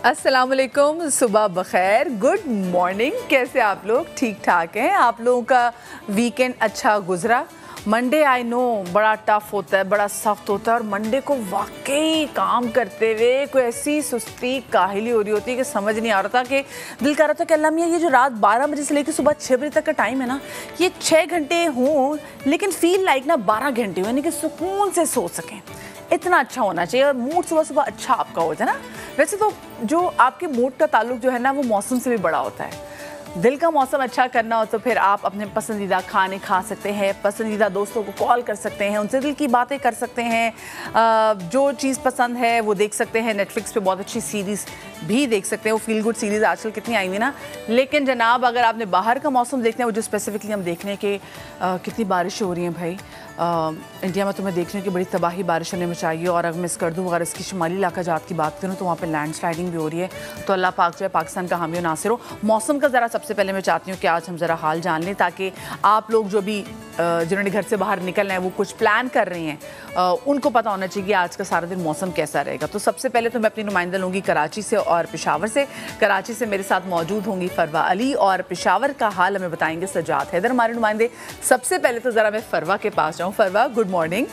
अस्सलाम वालेकुम, सुबह बखैर, गुड मॉर्निंग। कैसे आप लोग? ठीक ठाक हैं? आप लोगों का वीकेंड अच्छा गुजरा? मंडे आई नो बड़ा टफ होता है, बड़ा सख्त होता है और मंडे को वाकई काम करते हुए कोई ऐसी सुस्ती काहिली हो रही होती है कि समझ नहीं आ रहा था कि दिल कर रहा था कि अल्लाह मियाँ ये जो रात 12 बजे से लेकर सुबह 6 बजे तक का टाइम है ना, ये 6 घंटे हों लेकिन फील लाइक ना 12 घंटे हो, यानी कि सुकून से सो सकें। इतना अच्छा होना चाहिए और मूड सुबह सुबह अच्छा आपका होता है ना। वैसे तो जो आपके मूड का ताल्लुक जो है ना वो मौसम से भी बड़ा होता है। दिल का मौसम अच्छा करना हो तो फिर आप अपने पसंदीदा खाने खा सकते हैं, पसंदीदा दोस्तों को कॉल कर सकते हैं, उनसे दिल की बातें कर सकते हैं, जो चीज़ पसंद है वो देख सकते हैं। नेटफ्लिक्स पे बहुत अच्छी सीरीज़ भी देख सकते हैं, वो फील गुड सीरीज़ आजकल कितनी आई हुई ना। लेकिन जनाब अगर आपने बाहर का मौसम देखना है, वो जो स्पेसिफिकली हम देख रहे हैं कि कितनी बारिश हो रही है भाई। इंडिया में तो मैं देख रही हूँ कि बड़ी तबाही बारिशों ने मचाई है और अगर मैं स्कर्दू वगैरह इसकी शुमाली इलाका जात की बात करूँ तो वहाँ पे लैंड स्लाइडिंग भी हो रही है। तो अल्लाह पाक जो है पाकिस्तान का हामी नासिर हो। मौसम का ज़रा सबसे पहले मैं चाहती हूँ कि आज हम ज़रा हाल जान लें ताकि आप लोग जो भी जिन्होंने घर से बाहर निकलना है वो कुछ प्लान कर रहे हैं उनको पता होना चाहिए कि आज का सारा दिन मौसम कैसा रहेगा। तो सबसे पहले तो मैं अपनी नुमाइंदा लूँगी कराची से और पेशावर से। कराची से मेरे साथ मौजूद होंगी फरवा अली और पेशावर का हाल हमें बताएंगे सजाद हैदर, हमारे नुमाइंदे। सबसे पहले तो ज़रा मैं फरवा के पास जाऊँ। फरवा गुड मॉर्निंग।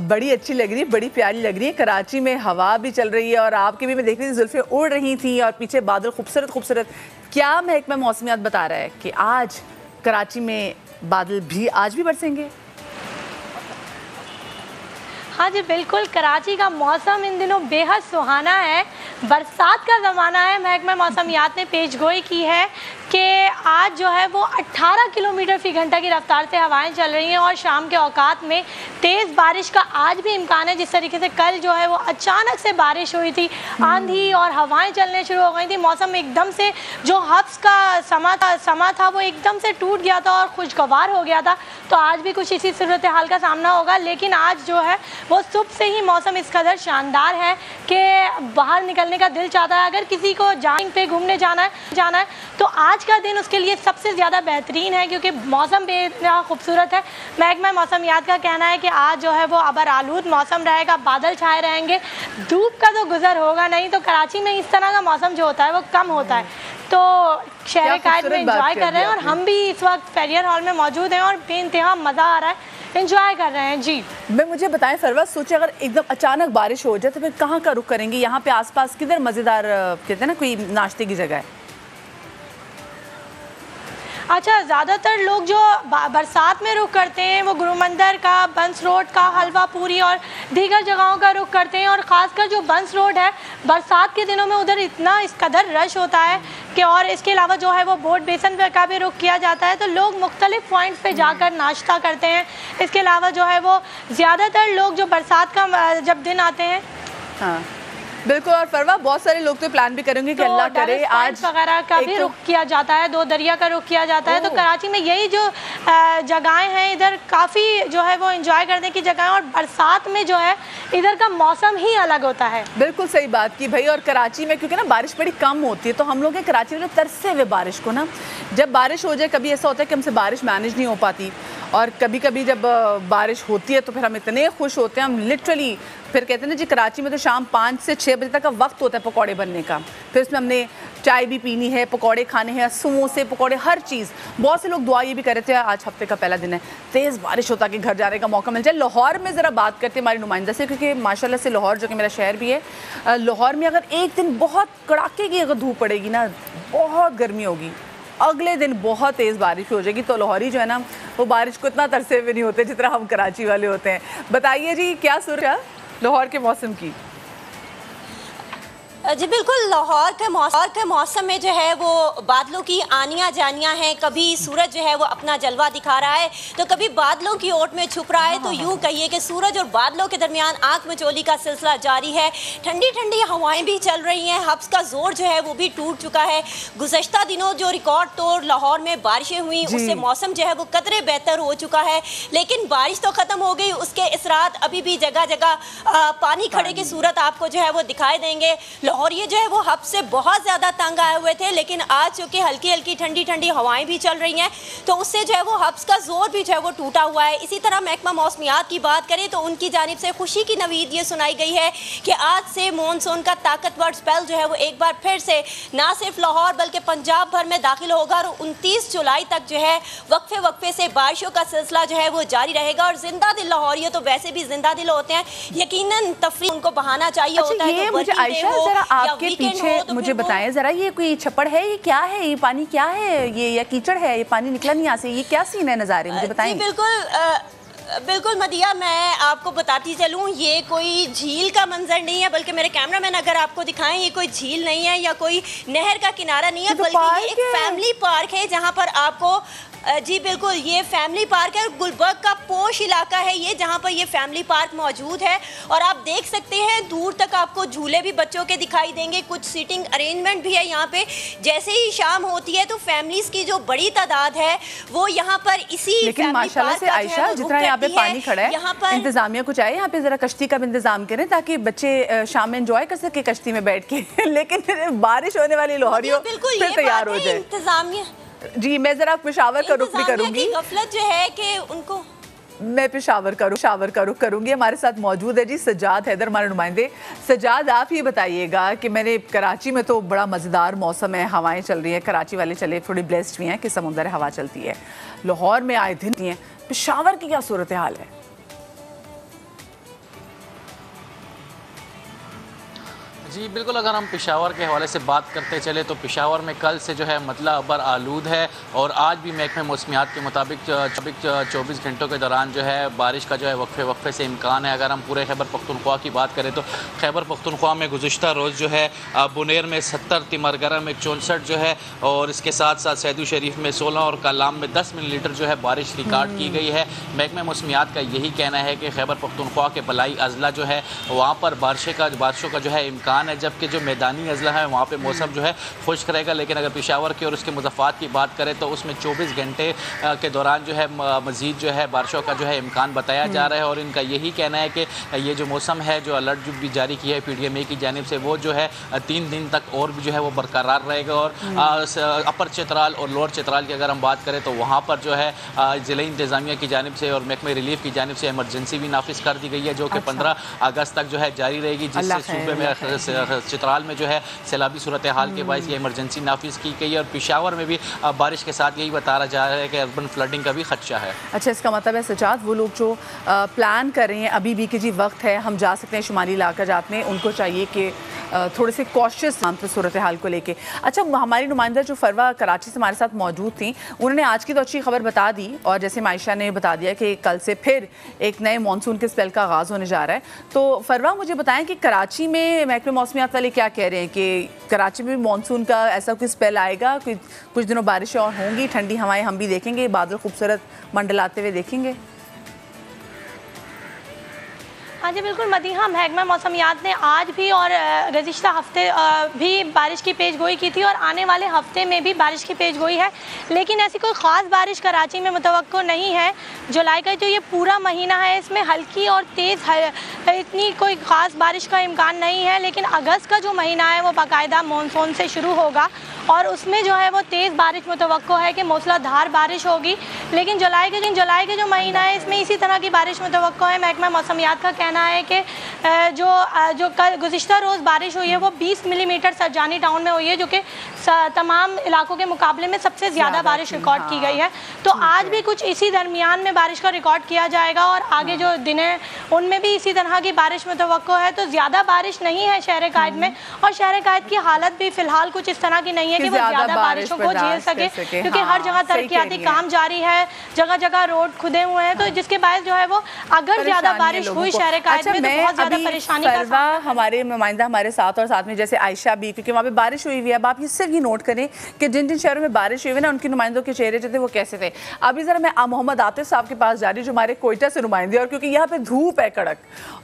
बड़ी अच्छी लग रही है, बड़ी प्यारी लग रही है। कराची में हवा भी चल रही है और आपकी भी मैं देख रही थी जुल्फ़ें उड़ रही थी और पीछे बादल खूबसूरत खूबसूरत। क्या महकमा मौसमियात बता रहा है कि आज कराची में बादल भी आज भी बरसेंगे? हाँ जी बिल्कुल, कराची का मौसम इन दिनों बेहद सुहाना है। बरसात का ज़माना है। महकमा मौसमियात ने पेशगोई की है कि आज जो है वो 18 किलोमीटर फ़ी घंटा की रफ्तार से हवाएं चल रही हैं और शाम के औकात में तेज़ बारिश का आज भी इम्कान है। जिस तरीके से कल जो है वो अचानक से बारिश हुई थी, आंधी और हवाएं चलने शुरू हो गई थी, मौसम एकदम से जो हफ्स का समा था वो एकदम से टूट गया था और खुशगवार हो गया था। तो आज भी कुछ इसी सूरत हाल का सामना होगा, लेकिन आज जो है वो सुबह से ही मौसम इस कदर शानदार है कि बाहर निकलने का दिल चाहता है। अगर किसी को जॉगिंग पे घूमने जाना है तो आज का दिन उसके लिए सबसे ज़्यादा बेहतरीन है क्योंकि मौसम बेहद खूबसूरत है। महकमा मौसमियात का कहना है कि आज जो है वो अबर आलूद मौसम रहेगा, बादल छाए रहेंगे, धूप का तो गुजर होगा नहीं। तो कराची में इस तरह का मौसम जो होता है वो कम होता है। तो शहर कायद में इंजॉय कर रहे हैं और हम भी इस वक्त फेरियर हॉल में मौजूद हैं और बेइंतहा मज़ा आ रहा है, एंजॉय कर रहे हैं जी। मैं मुझे बताएं फरवा, सोचे अगर एकदम अचानक बारिश हो जाए तो फिर कहाँ का रुख करेंगे? यहाँ पे आसपास किधर मज़ेदार कहते हैं ना कोई नाश्ते की जगह है? अच्छा, ज़्यादातर लोग जो बरसात में रुख करते हैं वो गुरु मंदिर का, बंस रोड का, हलवा पूरी और दीगर जगहों का रुख करते हैं। और ख़ासकर जो बंस रोड है, बरसात के दिनों में उधर इतना इस कदर रश होता है कि और इसके अलावा जो है वो बोट बेसन पर का भी रुख किया जाता है। तो लोग मुख्तलिफ पॉइंट्स पे जाकर नाश्ता करते हैं। इसके अलावा जो है वो ज़्यादातर लोग जो बरसात का जब दिन आते हैं, हाँ बिल्कुल। और फरवा बहुत सारे लोग तो प्लान भी करेंगे कि अल्लाह करे आज वगैरह का भी रुख किया जाता है, दो दरिया का रुख किया जाता है। तो कराची में यही जो जगहें हैं, इधर काफ़ी जो है वो एंजॉय करने की जगह है और बरसात में जो है इधर का मौसम ही अलग होता है। बिल्कुल सही बात की भाई। और कराची में क्योंकि ना बारिश बड़ी कम होती है तो हम लोग कराची में तरसे हुए बारिश को ना, जब बारिश हो जाए कभी ऐसा होता है कि हमसे बारिश मैनेज नहीं हो पाती और कभी कभी जब बारिश होती है तो फिर हम इतने खुश होते हैं, हम लिटरली फिर कहते हैं ना जी कराची में तो शाम 5 से 6 बजे तक का वक्त होता है पकौड़े बनने का। फिर उसमें हमने चाय भी पीनी है, पकौड़े खाने हैं, समोसे पकौड़े हर चीज़। बहुत से लोग दुआ ये भी कर रहे थे आज हफ्ते का पहला दिन है, तेज़ बारिश होता कि घर जाने का मौका मिल जाए। लाहौर में ज़रा बात करते हैं हमारी नुमाइंदा से, क्योंकि माशाल्लाह से लाहौर जो कि मेरा शहर भी है, लाहौर में अगर एक दिन बहुत कड़ाके की अगर धूप पड़ेगी ना, बहुत गर्मी होगी, अगले दिन बहुत तेज़ बारिश हो जाएगी। तो लाहौरी जो है ना वो बारिश को इतना तरसे हुए नहीं होते जितना हम कराची वाले होते हैं। बताइए जी क्या सूरत लाहौर के मौसम की? जी बिल्कुल, लाहौर के मौसम में जो है वो बादलों की आनियाँ जानियाँ हैं। कभी सूरज जो है वो अपना जलवा दिखा रहा है तो कभी बादलों की ओट में छुप रहा है। तो यूँ कहिए कि सूरज और बादलों के दरमियान आंख मिचोली का सिलसिला जारी है। ठंडी ठंडी हवाएं भी चल रही हैं, हब्स का जोर जो है वो भी टूट चुका है। गुज़श्ता दिनों जो रिकॉर्ड तोड़ लाहौर में बारिशें हुई उससे मौसम जो है वो कतरे बेहतर हो चुका है। लेकिन बारिश तो ख़त्म हो गई, उसके असरात अभी भी जगह जगह पानी खड़े की सूरत आपको जो है वो दिखाई देंगे। लाहौरिये जो है वो हब से बहुत ज़्यादा तंग आए हुए थे, लेकिन आज चूँकि हल्की हल्की ठंडी ठंडी हवाएं भी चल रही हैं तो उससे जो है वो हब्स का जोर भी जो है वो टूटा हुआ है। इसी तरह महकमा मौसमियात की बात करें तो उनकी जानिब से खुशी की नवीद ये सुनाई गई है कि आज से मानसून का ताकतवर स्पेल जो है वो एक बार फिर से ना सिर्फ लाहौर बल्कि पंजाब भर में दाखिल होगा और 29 जुलाई तक जो है वक्फे वक्फे से बारिशों का सिलसिला जो है वो जारी रहेगा। और जिंदा दिल लाहौरिये तो वैसे भी जिंदा दिल होते हैं, यकीनन तफरीह उनको बहाना चाहिए होता है। ये मुझे आयशा जरा आपके पीछे मुझे बताएं जरा, ये कोई छप्पड़ है, ये क्या है, ये पानी क्या है, ये या कीचड़ है, ये पानी निकला नहीं यहाँ से, ये क्या सीन है नज़ारे, मुझे बताएं। बिल्कुल मदिया, मैं आपको बताती चलूँ ये कोई झील का मंजर नहीं है, बल्कि मेरे कैमरामैन अगर आपको दिखाएं ये कोई झील नहीं है या कोई नहर का किनारा नहीं है, बल्कि ये एक फैमिली पार्क है जहाँ पर आपको जी बिल्कुल ये फैमिली पार्क है। गुलबर्ग का पोश इलाका है ये जहाँ पर ये फैमिली पार्क मौजूद है और आप देख सकते हैं दूर तक आपको झूले भी बच्चों के दिखाई देंगे, कुछ सीटिंग अरेंजमेंट भी है यहाँ पे। जैसे ही शाम होती है तो फैमिलीज की जो बड़ी तादाद है वो यहाँ पर इसी लेकिन माशाल्लाह से आयशा जितना यहाँ पे पानी खड़ा है, यहाँ पर इंतजामिया कुछ आए यहाँ पे जरा कश्ती का भी इंतजाम करें ताकि बच्चे शाम में एंजॉय कर सके कश्ती में बैठ के। लेकिन बारिश होने वाली लाहौरियों फिर तैयार हो जाए इंतजामिया। जी मैं जरा पेशावर का रुख भी करूंगी, गफलत जो है कि उनको मैं पेशावर का रुख करूंगी। हमारे साथ मौजूद है जी सज्जाद हैदर, हमारे नुमाइंदे। सज्जाद आप ये बताइएगा कि मैंने कराची में तो बड़ा मज़ेदार मौसम है, हवाएं चल रही हैं, कराची वाले चले थोड़ी ब्लेस्ड भी हैं कि समुंदर हवा चलती है, लाहौर में आए दिन हैं, पेशावर की क्या सूरत हाल है? जी बिल्कुल, अगर हम पेशावर के हवाले से बात करते चले तो पेशावर में कल से जो है मतला अबर आलूद है और आज भी महकमे मौसमियात के मुताबिक 24 घंटों के दौरान जो है बारिश का जो है वक्फे से इम्कान है। अगर हम पूरे खैबर पख्तूनख्वा की बात करें तो खैबर पख्तूनख्वा में गुज़िश्ता रोज़ जो है बुनेर में 70, तिमरगरा में 64 जो है और इसके साथ साथ सैदू शरीफ में 16 और कलाम में 10 मिलीमीटर जो है बारिश रिकॉर्ड की गई है। महकमे मौसमियात का यही कहना है कि खैबर पख्तूनख्वा के बलाई अजला जो है वहाँ पर बारिशों का जो है इम्कान है, जबकि जो मैदानी अजला है वहाँ पे मौसम जो है खुश्क रहेगा। लेकिन अगर पेशावर की और उसके मुज़ाफ़ात की बात करें तो उसमें 24 घंटे के दौरान जो है मज़ीद जो है बारिशों का जो है इम्कान बताया जा रहा है और इनका यही कहना है कि ये जो मौसम है, जो अलर्ट जो भी जारी किया है PDMA की जानिब से, वो जो है 3 दिन तक और भी जो है वो बरकरार रहेगा। और अपर चित्राल और लोअर चित्राल की अगर हम बात करें तो वहाँ पर जो है ज़िले इंतज़ामिया की जानिब से और महकमे रिलीफ की जानिब से एमरजेंसी भी नाफिज कर दी गई है, जो कि 15 अगस्त तक जो है जारी रहेगी, जिससे सूबे में चित्राल में जो है सैलाबी सूरत हाल के बायस ये इमरजेंसी नाफिज की गई है। और पेशावर में भी बारिश के साथ यही बताया जा रहा है कि अर्बन फ्लडिंग का भी खदशा है। अच्छा, इसका मतलब है सजाद वो लोग जो प्लान कर रहे हैं अभी भी कि जी वक्त है, हम जा सकते हैं शुमाली इलाका जाते हैं, उनको चाहिए कि थोड़े से कॉशियस सूरत हाल को लेके। अच्छा, हमारी नुमाइंदा जो फरवा कराची से हमारे साथ मौजूद थी उन्होंने आज की तो अच्छी खबर बता दी और जैसे मायशा ने बता दिया कि कल से फिर एक नए मानसून के स्पेल का आगाज़ होने जा रहा है। तो फरवा मुझे बताएं कि कराची में महकमे मौसमियात वाले क्या कह रहे हैं कि कराची में भी मानसून का ऐसा कोई स्पेल आएगा, कुछ दिनों बारिशें और होंगी, ठंडी हवाएं हम भी देखेंगे, बादल खूबसूरत मंडलाते हुए देखेंगे? हाँ जी बिल्कुल मदीहा, महकमा मौसमियात ने आज भी और गुज़िश्ता हफ्ते भी बारिश की पेशगोई की थी और आने वाले हफ्ते में भी बारिश की पेशगोई है, लेकिन ऐसी कोई ख़ास बारिश कराची में मुतवक्को नहीं है। जुलाई का जो ये पूरा महीना है इसमें हल्की और तेज़ इतनी कोई ख़ास बारिश का इम्कान नहीं है, लेकिन अगस्त का जो महीना है वो बाकायदा मानसून से शुरू होगा और उसमें जो है वो तेज़ बारिश मुतवक्को है कि मूसलाधार बारिश होगी। लेकिन जुलाई के जो महीना है इसमें इसी तरह की बारिश मुतवक्को है। महकमा मौसमियात का कहना है कि जो कल गुज़िश्ता रोज़ बारिश हुई है वो 20 मिलीमीटर सरजानी टाउन में हुई है, जो कि तमाम इलाकों के मुकाबले में सबसे ज़्यादा बारिश रिकॉर्ड की गई है। तो आज भी कुछ इसी दरमियान में बारिश का रिकॉर्ड किया जाएगा और आगे जो दिन है उनमें भी इसी तरह की बारिश मुतवक्को है। तो ज़्यादा बारिश नहीं है शहर कायद में और शहर कायद की हालत भी फ़िलहाल कुछ इस तरह की नहीं है कि वो ज़्यादा बारिशों को झेल सके, क्योंकि हर जगह तरक्याती काम जारी है, जगह जगह रोड खुदे हुए हैं, तो जिसके बायस जो है वो अगर ज़्यादा बारिश हुई शहर कायद में तो बहुत ज़्यादा परेशानी का हमारे नुमाइंदा हमारे साथ और साथ में जैसे आयशा भी, क्योंकि वहाँ पे बारिश हुई हुई है। अब आप सिर्फ ये नोट करें कि जिन जिन शहरों में बारिश हुई है ना उनके नुमाइंदों के चेहरे जो थे वो कैसे थे। अभी ज़रा मैं मोहम्मद आतिफ साहब के पास जा रही हूँ जो हमारे कोयटा से नुमाइंदे, और क्योंकि यहाँ पे धूप है कड़क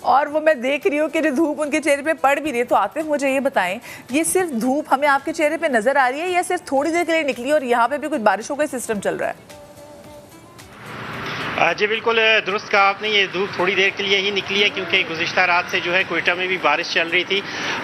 और वो मैं देख रही हूँ कि जो धूप उनके चेहरे पे पड़ भी रही है। तो आतिफ मुझे ये बताएं, ये सिर्फ धूप हमें आपके चेहरे पे नजर आ रही है या सिर्फ थोड़ी देर के लिए निकली और यहाँ पे भी कुछ बारिशों का सिस्टम चल रहा है? जी बिल्कुल दुरुस्त कहा आपने। ये धूप थोड़ी देर के लिए ही निकली है क्योंकि गुज़िश्ता रात से जो है क्वेटा में भी बारिश चल रही थी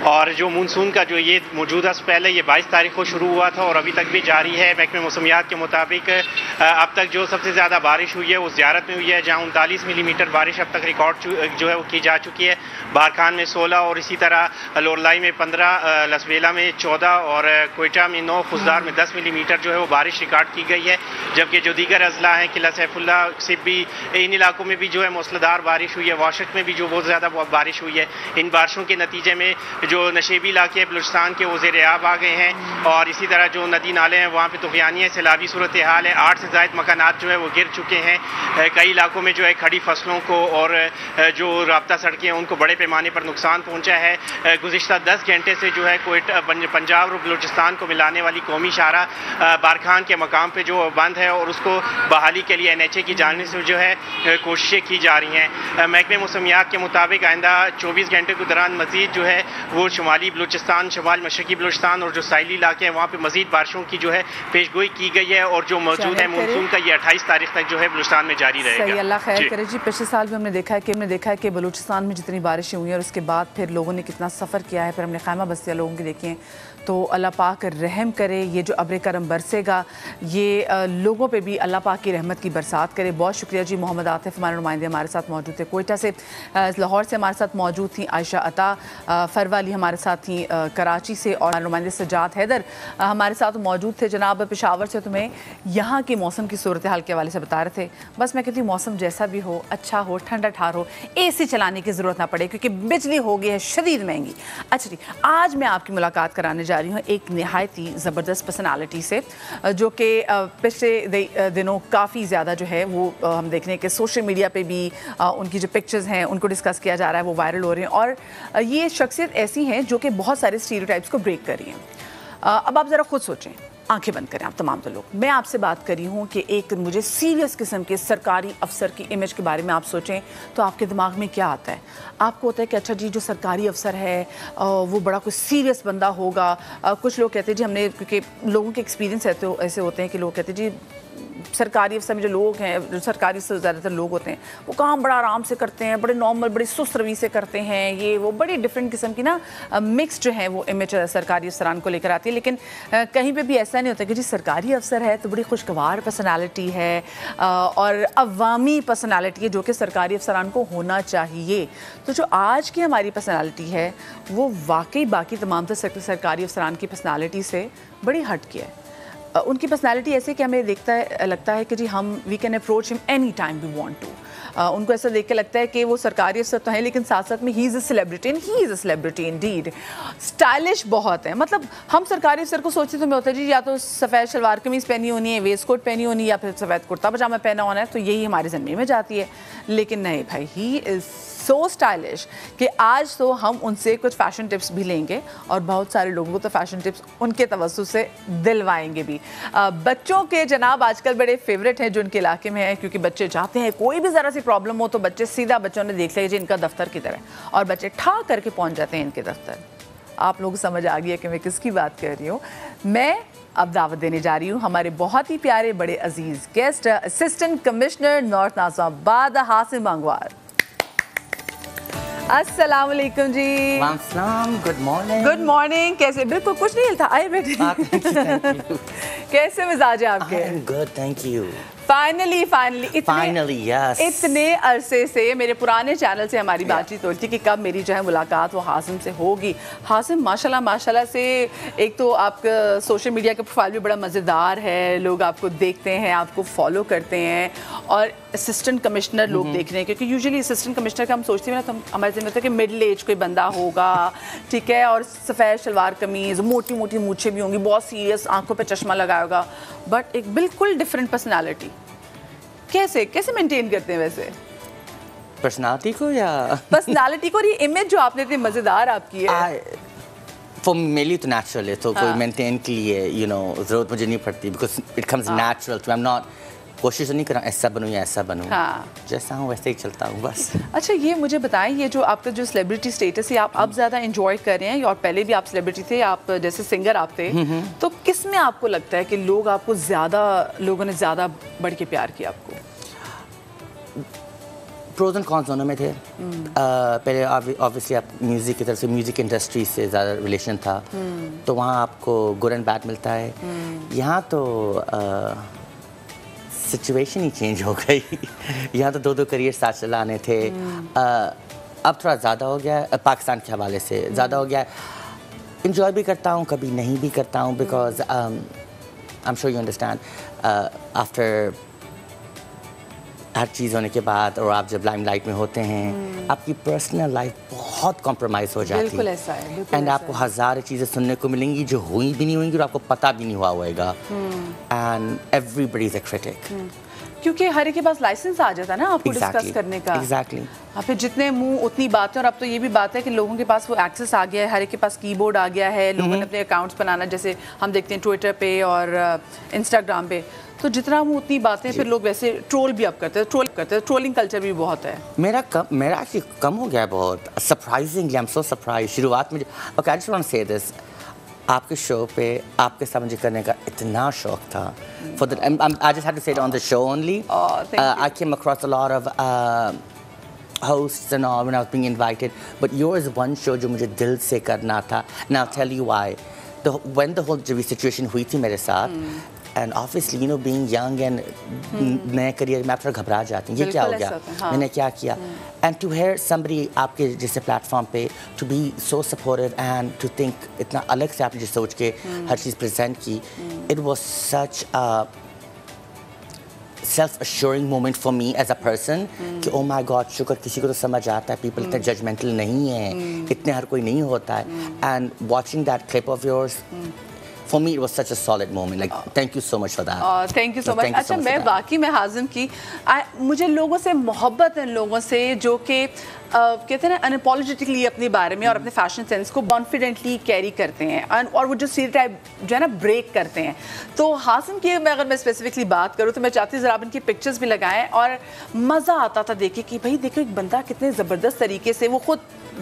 और जो मानसून का जो ये मौजूदा स्पेल है ये 22 तारीख को शुरू हुआ था और अभी तक भी जारी है। महकमे मौसमियात के मुताबिक अब तक जो सबसे ज़्यादा बारिश हुई है वो ज़ियारत में हुई है, जहाँ 39 मिलीमीटर बारिश अब तक रिकॉर्ड जो है वो की जा चुकी है। बारखान में 16 और इसी तरह लोरलाई में 15, लसबेला में 14 और क्वेटा में 9, खुजदार में 10 मिलीमीटर जो है वो बारिश रिकॉर्ड की गई है। जबकि जो दीगर अजला हैं किला सैफुल्ला भी इन इलाकों में भी जो है मूसलाधार बारिश हुई है। वाशक में भी जो बहुत ज़्यादा बारिश हुई है। इन बारिशों के नतीजे में जो नशेबी इलाके बलूचिस्तान के वो ज़ेर-ए-आब आ गए हैं और इसी तरह जो नदी नाले हैं वहाँ पे तूफ़ानी है, सैलाबी सूरत हाल है। 8 से ज़ायद मकानात जो है वो गिर चुके हैं। कई इलाकों में जो है खड़ी फसलों को और जो राब्ता सड़कें हैं उनको बड़े पैमाने पर नुकसान पहुँचा है। गुज़िश्ता 10 घंटे से जो है कोयटा पंजाब और बलूचिस्तान को मिलाने वाली कौमी शाहराह बारखान के मकाम पर जो बंद है और उसको बहाली के लिए NHA की जानिब से जो है कोशिशें की जा रही हैं। महकमे मौसमियात के मुताबिक आइंदा 24 घंटे के दौरान मजीद जो है वो शुमाली बलूचिस्तान, शुमाल मशरकी बलूचिस्तान और जो साहिली इलाके हैं वहाँ पे मजीद बारिशों की जो है पेशगोई की गई है और जो मौजूद है मानसून का ये 28 तारीख तक जो है बलूचिस्तान में जारी रहेगा। सही, अल्लाह खैर करे जी। पिछले साल भी हमने देखा है कि बलूचिस्तान में जितनी बारिशें हुई हैं और उसके बाद फिर लोगों ने कितना सफ़र किया है, फिर हमने खैमा बस्तियाँ लोगों की देखी हैं। तो अल्लाह पाक रहम करे, ये जो अब्र करम बरसेगा ये लोगों पे भी अल्लाह पाक की रहमत की बरसात करे। बहुत शुक्रिया जी। मोहम्मद आतिफ हमारे नुमाइंदे हमारे साथ मौजूद थे कोयटा से, लाहौर से हमारे साथ मौजूद थी आयशा अता फरवाली हमारे साथ थी कराची से और नुमाइंदे सजाद हैदर हमारे साथ मौजूद थे। जनाब पेशावर से तुम्हें यहाँ की मौसम की सूरत हाल के हवाले से बता रहे थे। बस मैं कहती हूँ मौसम जैसा भी हो, अच्छा हो, ठंडा ठार हो, AC चलाने की ज़रूरत ना पड़े क्योंकि बिजली हो गई है शदीद महंगी। अच्छा जी, आज मैं आपकी मुलाकात कराने जा रही हूँ एक नहायत ही ज़बरदस्त पर्सनालिटी से जो कि पिछले दिनों काफ़ी ज़्यादा जो है वो हम देख रहे हैं कि सोशल मीडिया पे भी उनकी जो पिक्चर्स हैं उनको डिस्कस किया जा रहा है, वो वायरल हो रहे हैं और ये शख्सियत ऐसी हैं जो कि बहुत सारे स्टीरियोटाइप्स को ब्रेक कर रही हैं। अब आप ज़रा खुद सोचें, आंखें बंद करें आप तमाम तो लोग। मैं आपसे बात कर रही हूँ कि एक मुझे सीरियस किस्म के सरकारी अफसर की इमेज के बारे में आप सोचें तो आपके दिमाग में क्या आता है? आपको होता है कि अच्छा जी जो सरकारी अफसर है वो बड़ा कुछ सीरियस बंदा होगा। कुछ लोग कहते हैं जी हमने, क्योंकि लोगों के एक्सपीरियंस ऐसे होते हैं कि लोग कहते हैं जी सरकारी अफसर में जो लोग हैं, जो सरकारी से ज़्यादातर लोग होते हैं वो काम बड़ा आराम से करते हैं, बड़े नॉर्मल, बड़ी सुस्त रवि से करते हैं। ये वो बड़ी डिफरेंट किस्म की ना मिक्स जो है वो इमेज सरकारी अफसरान को लेकर आती है। लेकिन कहीं पे भी ऐसा नहीं होता कि जी सरकारी अफसर है तो बड़ी खुशगवार पर्सनालिटी है और अवामी पर्सनालिटी है जो कि सरकारी अफसरान को होना चाहिए। तो जो आज की हमारी पर्सनालिटी है वो वाकई बाकी तमाम सरकारी अफसरान की पर्सनालिटी से बड़ी हट के है। उनकी पर्सनालिटी ऐसे कि हमें लगता है कि जी हम we can approach him any time we want to. उनको ऐसा देख के लगता है कि वो सरकारी अफसर तो हैं लेकिन साथ साथ में he is a celebrity and he is a celebrity Indeed. Stylish बहुत है, मतलब हम सरकारी अफसर को सोचते तो मैं होता है जी या तो सफ़ेद शलवार कमीज़ पहनी होनी है, वेस्ट कोट पहनी होनी है या फिर सफ़ेद कुर्ता पजामा पहना होना है, तो यही हमारे ज़मीन में जाती है। लेकिन नहीं भाई, ही इज़ सो स्टाइलिश कि आज तो हम उनसे कुछ फ़ैशन टिप्स भी लेंगे और बहुत सारे लोगों को तो फ़ैशन टिप्स उनके तवज्जुह से दिलवाएंगे भी। बच्चों के जनाब आजकल बड़े फेवरेट हैं जो उनके इलाके में हैं, क्योंकि बच्चे जाते हैं, कोई भी ज़रा सी प्रॉब्लम हो तो बच्चे सीधा, बच्चों ने देख लिया जी इनका दफ्तर किधर है और बच्चे ठा करके पहुँच जाते हैं इनके दफ्तर। आप लोगों को समझ आ गया कि मैं किसकी बात कर रही हूँ। मैं अब दावत देने जा रही हूँ हमारे बहुत ही प्यारे बड़े अजीज़ guest, assistant commissioner north Nazimabad Hasim Bangwar. अस्सलाम वालेकुम जी। Good morning. Good morning. कैसे? बिल्कुल कुछ नहीं हिलता, आए बैठे। कैसे मिजाज है आपके? Good, thank you. Finally yes, इतने अरसे से मेरे पुराने चैनल से हमारी बातचीत होती थी कि कब मेरी जो है मुलाकात वो हासिम से होगी। हासिम माशाल्लाह से एक तो आपका सोशल मीडिया का प्रोफाइल भी बड़ा मज़ेदार है, लोग आपको देखते हैं, आपको फॉलो करते हैं और असिस्टेंट कमिश्नर लोग देख रहे हैं, क्योंकि यूजुअली असिस्टेंट कमिश्नर का हम सोचते हैं ना तो हमारे ज़हन में होता है कि मिडिल एज कोई बंदा होगा, ठीक है, और सफ़ेद शलवार कमीज़, मोटी मोटी मूछें भी होंगी, बहुत सीरियस, आंखों पे चश्मा लगाया होगा, बट एक बिल्कुल डिफरेंट पर्सनालिटी। कैसे मेंटेन करते हैं वैसे पर्सनालिटी को या पर्सनालिटी को? ये इमेज जो आपने इतनी मज़ेदार आपकी है, फॉर मेरे लिए तो नेचुरल है, तो कोई मेंटेन के लिए ज़रूरत मुझे नहीं पड़ती, because it comes natural to. I am not कोशिश नहीं कर रहा ऐसा बनूँ या ऐसा बनूँ, जैसा हूँ वैसे ही चलता हूँ बस। अच्छा, ये मुझे बताएं, ये जो आपका जो सेलिब्रिटी स्टेटस है आप अब ज़्यादा एंजॉय कर रहे हैं और पहले भी आप सेलिब्रिटी थे, आप जैसे सिंगर आप थे, तो किस में आपको लगता है कि लोगों ने ज़्यादा बढ़ के प्यार किया आपको? प्रोज एंड कॉन्स दोनों में थे। पहले ऑब्वियसली आप म्यूज़िक की तरफ से, म्यूज़िक इंडस्ट्री से ज़्यादा रिलेशन था, तो वहाँ आपको गुड एंड बैड मिलता है। यहाँ तो सिचुएशन ही चेंज हो गई। यहाँ तो 2-2 करियर साथ चलाने थे। अब थोड़ा ज़्यादा हो गया है, पाकिस्तान के हवाले से ज़्यादा हो गया है। इंजॉय भी करता हूँ, कभी नहीं भी करता हूँ, because I am sure you understand, after हर चीज़ होने के बाद और आप जब लाइमलाइट में होते हैं, आपकी पर्सनल लाइफ बहुत कॉम्प्रोमाइज़ हो जाती है। बिल्कुल ऐसा है। एंड आपको हज़ार चीज़ें सुनने को मिलेंगी जो हुई भी नहीं होंगी और आपको पता भी नहीं हुआ होएगा। And everybody is a critic. क्योंकि हर एक के पास लाइसेंस आ जाता है ना आपको डिस्कस करने का। एग्जैक्टली। फिर जितने मुंह उतनी बातें, और अब तो ये भी बात है कि लोगों के पास वो एक्सेस आ गया है, हर एक के पास कीबोर्ड आ गया है, लोगों ने अपने अकाउंट्स बनाना, जैसे हम देखते हैं ट्विटर पे और इंस्टाग्राम पे, तो जितना मुंह उतनी बातें, फिर लोग वैसे ट्रोल भी अब करते हैं, ट्रोलिंग कल्चर भी बहुत है। मेरा एक्चुअली कम हो गया बहुत, surprisingly. I am so surprise. शुरुआत में okay, I just want to say this, आपके शो पे आपके साथ मुझे करने का इतना शौक था। For the, I just had to say it on the show only. I came across a lot of hosts and all when I was being invited, but yours is one show जो मुझे दिल से करना था. And I'll tell you why. When the whole situation हुई थी मेरे साथ, and obviously you know being young and नए करियर में आप थोड़ा घबरा जाते हैं, ये क्या हो गया, मैंने क्या किया, and to hear somebody आपके जैसे प्लेटफॉर्म पे to be so supportive and to think इतना अलग से आपने जिस सोच के हर चीज़ प्रेजेंट की, it was such a self-assuring moment for me as a person कि oh my God, शुक्र किसी को तो समझ आता है, people इतने judgmental नहीं है, इतने हर कोई नहीं होता है, and watching that clip of yours, for me it was such a solid moment. Like thank you so much for that. Thank you so much. अच्छा, मैं वाकई में हाजिम की मुझे लोगों से मोहब्बत है, लोगों से जो कि कहते हैं ना अनअपॉलोजेटिकली अपने बारे में और अपने फैशन सेंस को कॉन्फिडेंटली कैरी करते हैं और वो जो स्टीरियोटाइप जो है ना ब्रेक करते हैं। तो हासिम की अगर मैं स्पेसिफिकली बात करूँ तो मैं चाहती हूँ ज़रा आप इनकी पिक्चर्स भी लगाएं, और मज़ा आता था देखे कि भाई देखो एक बंदा कितने ज़बरदस्त तरीके से वो खुद,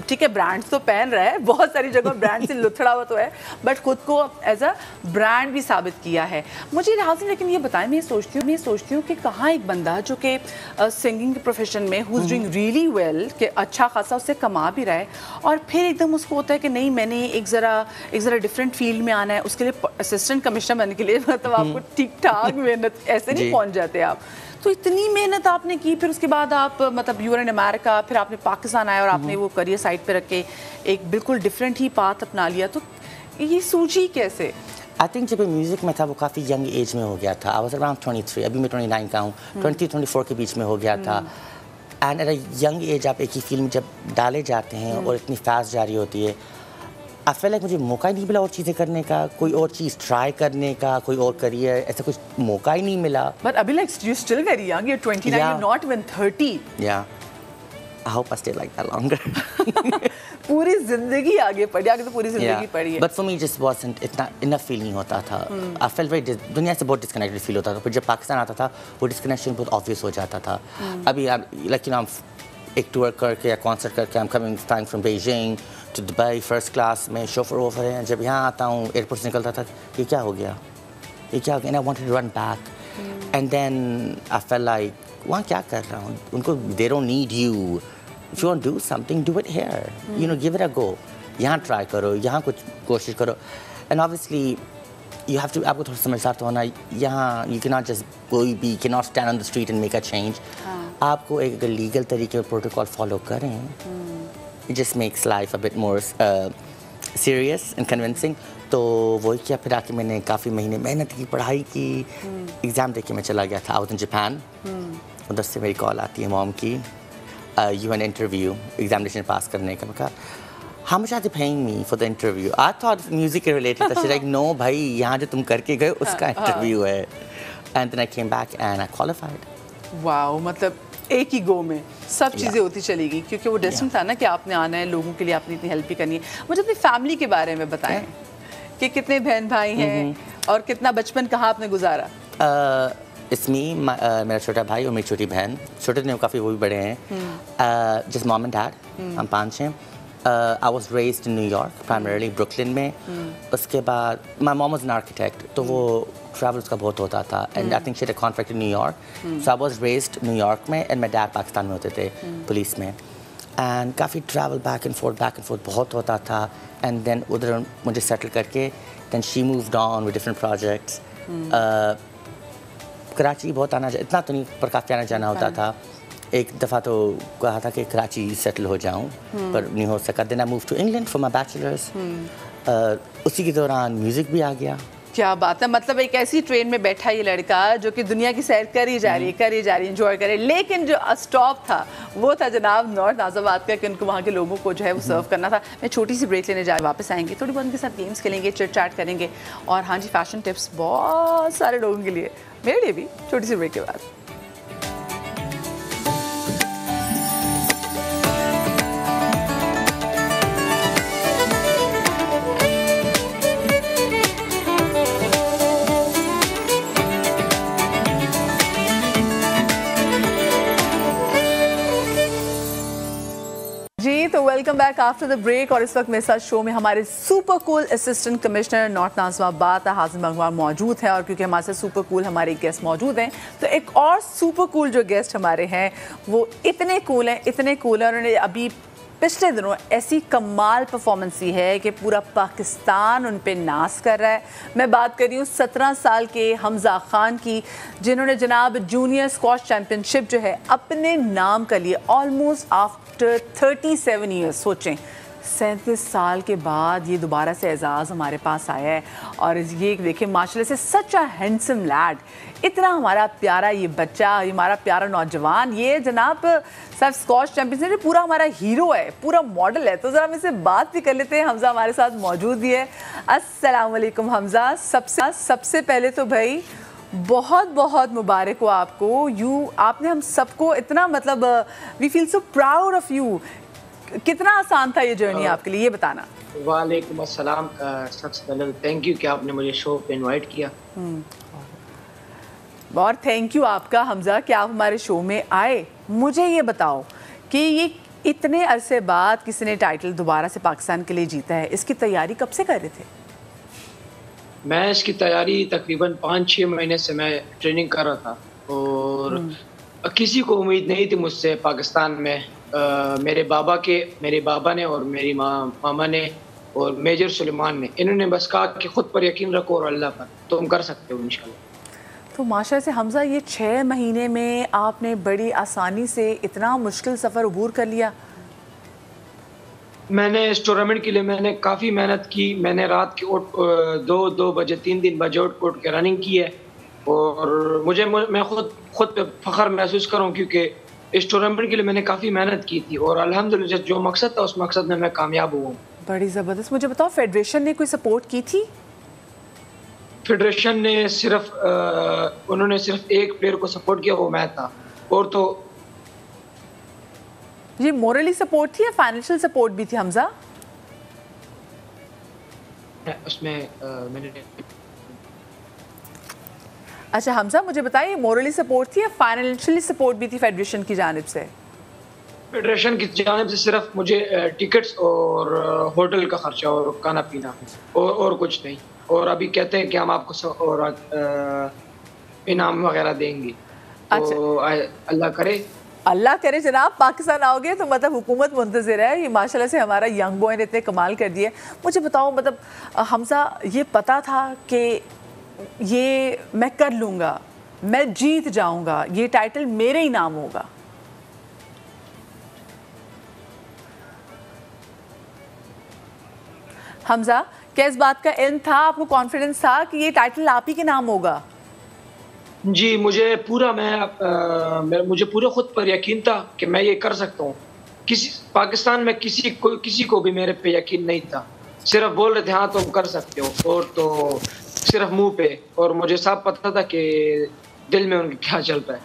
ठीक है ब्रांड्स तो पहन रहा है, बहुत सारी जगह ब्रांड से लुथड़ा हुआ तो है, बट खुद को एज अ ब्रांड भी साबित किया है। मुझे हासिम लेकिन ये बताएं, मैं सोचती हूँ कि कहाँ एक बंदा जो कि सिंगिंग के प्रोफेशन में who is doing really well, कि अच्छा खासा उससे कमा भी रहा है, और फिर एकदम उसको होता है कि नहीं मैंने एक ज़रा डिफरेंट फील्ड में आना है, उसके लिए असिस्टेंट कमिश्नर बनने के लिए मतलब आपको ठीक ठाक मेहनत ऐसे नहीं पहुँच जाते आप। तो इतनी मेहनत आपने की, फिर उसके बाद आप मतलब यू आर इन अमेरिका, फिर आपने पाकिस्तान आए और आपने वो करियर साइड पे रख के एक बिल्कुल डिफरेंट ही पाथ अपना लिया, तो ये सूझी कैसे? आई थिंक जब म्यूज़िक में था वो काफ़ी यंग एज में हो गया था। आई वाज अराउंड 23, अभी मैं 29 का हूँ, 20-24 के बीच में हो गया था। And at a young age आप एक ही फील्ड में जब डाले जाते हैं और इतनी फास्ट जारी होती है, आई फील लाइक मुझे मौका ही नहीं मिला और चीज़ें करने का, कोई और चीज़ ट्राई करने का, कोई और करियर, ऐसा कुछ मौका ही नहीं मिला। बट अभी like you still very young, you are 29, you are not even 30। या I hope I stay like that longer. पूरी जिंदगी आगे पड़ी, आगे तो पूरी जिंदगी पड़ी है। But for me just wasn't इतना enough feel नहीं होता था। I felt very दुनिया से बहुत disconnected feel होता था। फिर जब पाकिस्तान आता था वो disconnection बहुत obvious हो जाता था। अभी like you know एक टूर करके या कॉन्सर्ट करके I'm coming flying from Beijing to Dubai first class में शोफर वोफर है, जब यहाँ आता हूँ एयरपोर्ट से निकलता था ये क्या हो गया, ये क्या हो गया, and I wanted to run back and then I felt like वहाँ क्या कर रहा हूँ, उनको they don't need you, if you want to do something do it here, you know give it a go, यहाँ try करो, यहाँ कुछ कोशिश करो, and obviously you have to, आपको थोड़ा समझदार तो होना, यहाँ you cannot just कोई भी cannot stand on the street and make a change, आपको एक अगर लीगल तरीके और प्रोटोकॉल फॉलो करें, it just makes life a bit more serious and convincing। तो वही किया, फिर आके मैंने काफ़ी महीने मेहनत की, पढ़ाई की, एग्ज़ाम देके मैं चला गया था आउट इन जापान। उधर से मेरी कॉल आती है मॉम की, यू एन इंटरव्यू एग्जामिनेशन पास करने का। मैं कहा how much are they paying me for the interview? I thought music related था। She's like no भाई, यहाँ जो तुम करके गए उसका इंटरव्यू है। And then I came back and I qualified। Wow, मतलब एक ही गो में सब चीज़ें होती चली गई, क्योंकि वो डेस्टिन था ना कि आपने आना है, लोगों के लिए आपने इतनी हेल्प भी करनी है। मुझे अपनी फैमिली के बारे में बताएं कि कितने बहन भाई हैं और कितना बचपन कहाँ आपने गुजारा? इसमें मेरा छोटा भाई और मेरी छोटी बहन, छोटे नहीं काफ़ी वो भी बड़े हैं, जस्ट मॉम एंड डैड, हम 5 हैं। I was raised in New York, primarily Brooklyn में. उसके बाद my mom was an architect, तो वो travel उसका बहुत होता था. And I think she had a contract in New York. So I was raised New York में, and my dad पाकिस्तान में होते थे, पुलिस में. And काफ़ी travel back and forth बहुत होता था. And then उधर मुझे settle करके, then she moved on with different projects. Karachi बहुत आना, इतना तो नहीं, पर काफ़ी आना जाना होता था. एक दफ़ा तो कहा था कि कराची सेटल हो जाऊं, पर नहीं हो सका. Then I move to England for my bachelors. उसी के दौरान म्यूज़िक भी आ गया. क्या बात है, मतलब एक ऐसी ट्रेन में बैठा ये लड़का जो कि दुनिया की सैर कर ही जा रही है, एंजॉय करे, लेकिन जो स्टॉप था वो था जनाब नॉर्थ नाज़िमाबाद का, कि उनको वहाँ के लोगों को जो है वो सर्व करना था. मैं छोटी सी ब्रेक लेने जा रही, वापस आएंगे, थोड़ी बहुत उनके साथ गेम्स खेलेंगे, चिट चैट करेंगे, और हाँ जी फैशन टिप्स बहुत सारे लोगों के लिए, मेरे लिए भी, छोटी सी ब्रेक के बाद. तो welcome back after the break. और इस वक्त मेरे साथ शो में हमारे super cool assistant commissioner north Nazimabad Hazim Bangwar मौजूद हैं. और क्योंकि हमारे साथ सुपर कूल हमारे गेस्ट मौजूद हैं, तो एक और सुपर कूल जो गेस्ट हमारे हैं वो इतने कूल हैं, उन्होंने अभी पिछले दिनों ऐसी कमाल परफॉर्मेंस दी है कि पूरा पाकिस्तान उन पे नाज कर रहा है. मैं बात कर रही हूँ 17 साल के हमजा खान की, जिन्होंने जनाब जूनियर स्क्वॉश चैम्पियनशिप जो है अपने नाम कर लिए ऑलमोस्ट आफ्टर 37 ईयर्स. सोचें 37 साल के बाद ये दोबारा से एजाज़ हमारे पास आया है. और ये देखिए माशाल्लाह से सच अ हैंडसम लैड, इतना हमारा प्यारा ये बच्चा, हमारा प्यारा नौजवान, ये जनाब सब स्कॉच चैम्पियनशिप पूरा हमारा हीरो है, पूरा मॉडल है. तो ज़रा हम इससे बात भी कर लेते हैं. हमजा हमारे साथ मौजूद ही है. अस्सलाम वालेकुम हमजा. सबसे पहले तो भाई बहुत बहुत मुबारक हो आपको. आपने हम सबको इतना, मतलब we feel so proud of you. कितना आसान था ये जर्नी आपके लिए, ये बताना. वालेकुम अस्सलाम. सबसे पहले थैंक यू कि आपने मुझे शो पे इनवाइट किया. और थैंक यू आपका हमजा कि आप हमारे शो में आए. मुझे ये बताओ कि ये इतने अरसे बाद किसी ने टाइटल दोबारा से पाकिस्तान के लिए जीता है, इसकी तैयारी कब से कर रहे थे? मैं इसकी तैयारी तकरीबन 5-6 महीने से मैं ट्रेनिंग कर रहा था. और किसी को उम्मीद नहीं थी मुझसे पाकिस्तान में. मेरे बाबा ने और मेरी मामा ने और मेजर सुलेमान ने, इन्होंने बस कहा कि खुद पर यकीन रखो और अल्लाह पर, तुम कर सकते हो इंशाल्लाह. तो माशाल्लाह से हमजा ये 6 महीने में आपने बड़ी आसानी से इतना मुश्किल सफ़र अबूर कर लिया. मैंने इस टूर्नामेंट के लिए मैंने काफ़ी मेहनत की. मैंने रात के 2 बजे 3 बजे उठ के रनिंग की है. और मैं खुद पे फ़ख्र महसूस करूँ, क्योंकि इस टूर्नामेंट के लिए मैंने काफ़ी मेहनत की थी. और अल्हम्दुलिल्लाह जो मकसद था उस मकसद में मैं कामयाब हुआ. बड़ी ज़बरदस्त. मुझे बताओ फेडरेशन ने कोई सपोर्ट की थी? फेडरेशन ने उन्होंने सिर्फ एक प्लेयर को सपोर्ट किया, वो मैं था. और तो ये मोरली सपोर्ट थी या फाइनेंशियल सपोर्ट भी थी हमजा? उसमें मैंने. अच्छा हमजा मुझे बताइए, मोरली सपोर्ट थी या फाइनेंशियली सपोर्ट भी थी फेडरेशन की जानिब से? फेडरेशन की जानिब से सिर्फ मुझे टिकट्स और होटल का खर्चा और खाना पीना और कुछ नहीं. और अभी कहते हैं कि हम आपको इनाम वगैरह देंगे. अच्छा. तो अल्लाह करे जनाब पाकिस्तान आओगे तो मतलब हुकूमत मुंतज़िर है. ये माशाल्लाह से हमारा यंग बॉय ने इतने कमाल कर दिए. मुझे बताओ, मतलब हमजा ये पता था कि ये मैं कर लूँगा, मैं जीत जाऊँगा, ये टाइटल मेरे ही नाम होगा? हमजा क्या इस बात का इल्म था, आपको कॉन्फिडेंस था कि ये टाइटल आप ही के नाम होगा? जी, मुझे पूरा खुद पर यकीन था कि मैं ये कर सकता हूँ. पाकिस्तान में किसी को भी मेरे पे यकीन नहीं था. सिर्फ बोल रहे थे हाँ तुम कर सकते हो, और तो सिर्फ मुंह पे. और मुझे साफ पता था कि दिल में उनके क्या चलता है.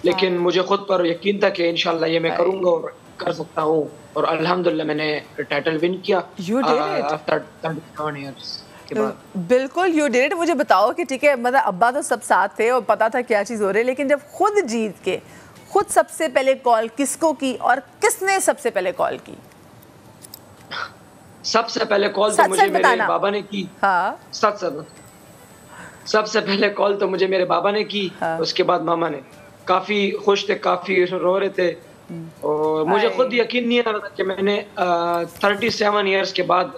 लेकिन मुझे खुद पर यकीन था कि इंशाल्लाह ये मैं करूँगा और कर सकता हूँ. और अल्हम्दुलिल्लाह मैंने टाइटल विन किया आफ्टर 37 इयर्स के बाद. बिल्कुल यू डिड इट. मुझे बताओ कि ठीक है, मतलब अब्बा तो सब साथ थे और पता था क्या चीज़ हो रही है, लेकिन जब खुद जीत के खुद सबसे पहले कॉल किसको की और किसने सबसे पहले कॉल की? सबसे पहले कॉल तो मुझे मेरे बाबा ने की। हाँ। सबसे पहले कॉल तो मुझे मेरे बाबा ने की। हाँ। उसके बाद मामा ने। काफी खुश थे, काफी रो रहे थे और मुझे खुद यकीन नहीं आ रहा था कि मैंने 37 इयर्स के बाद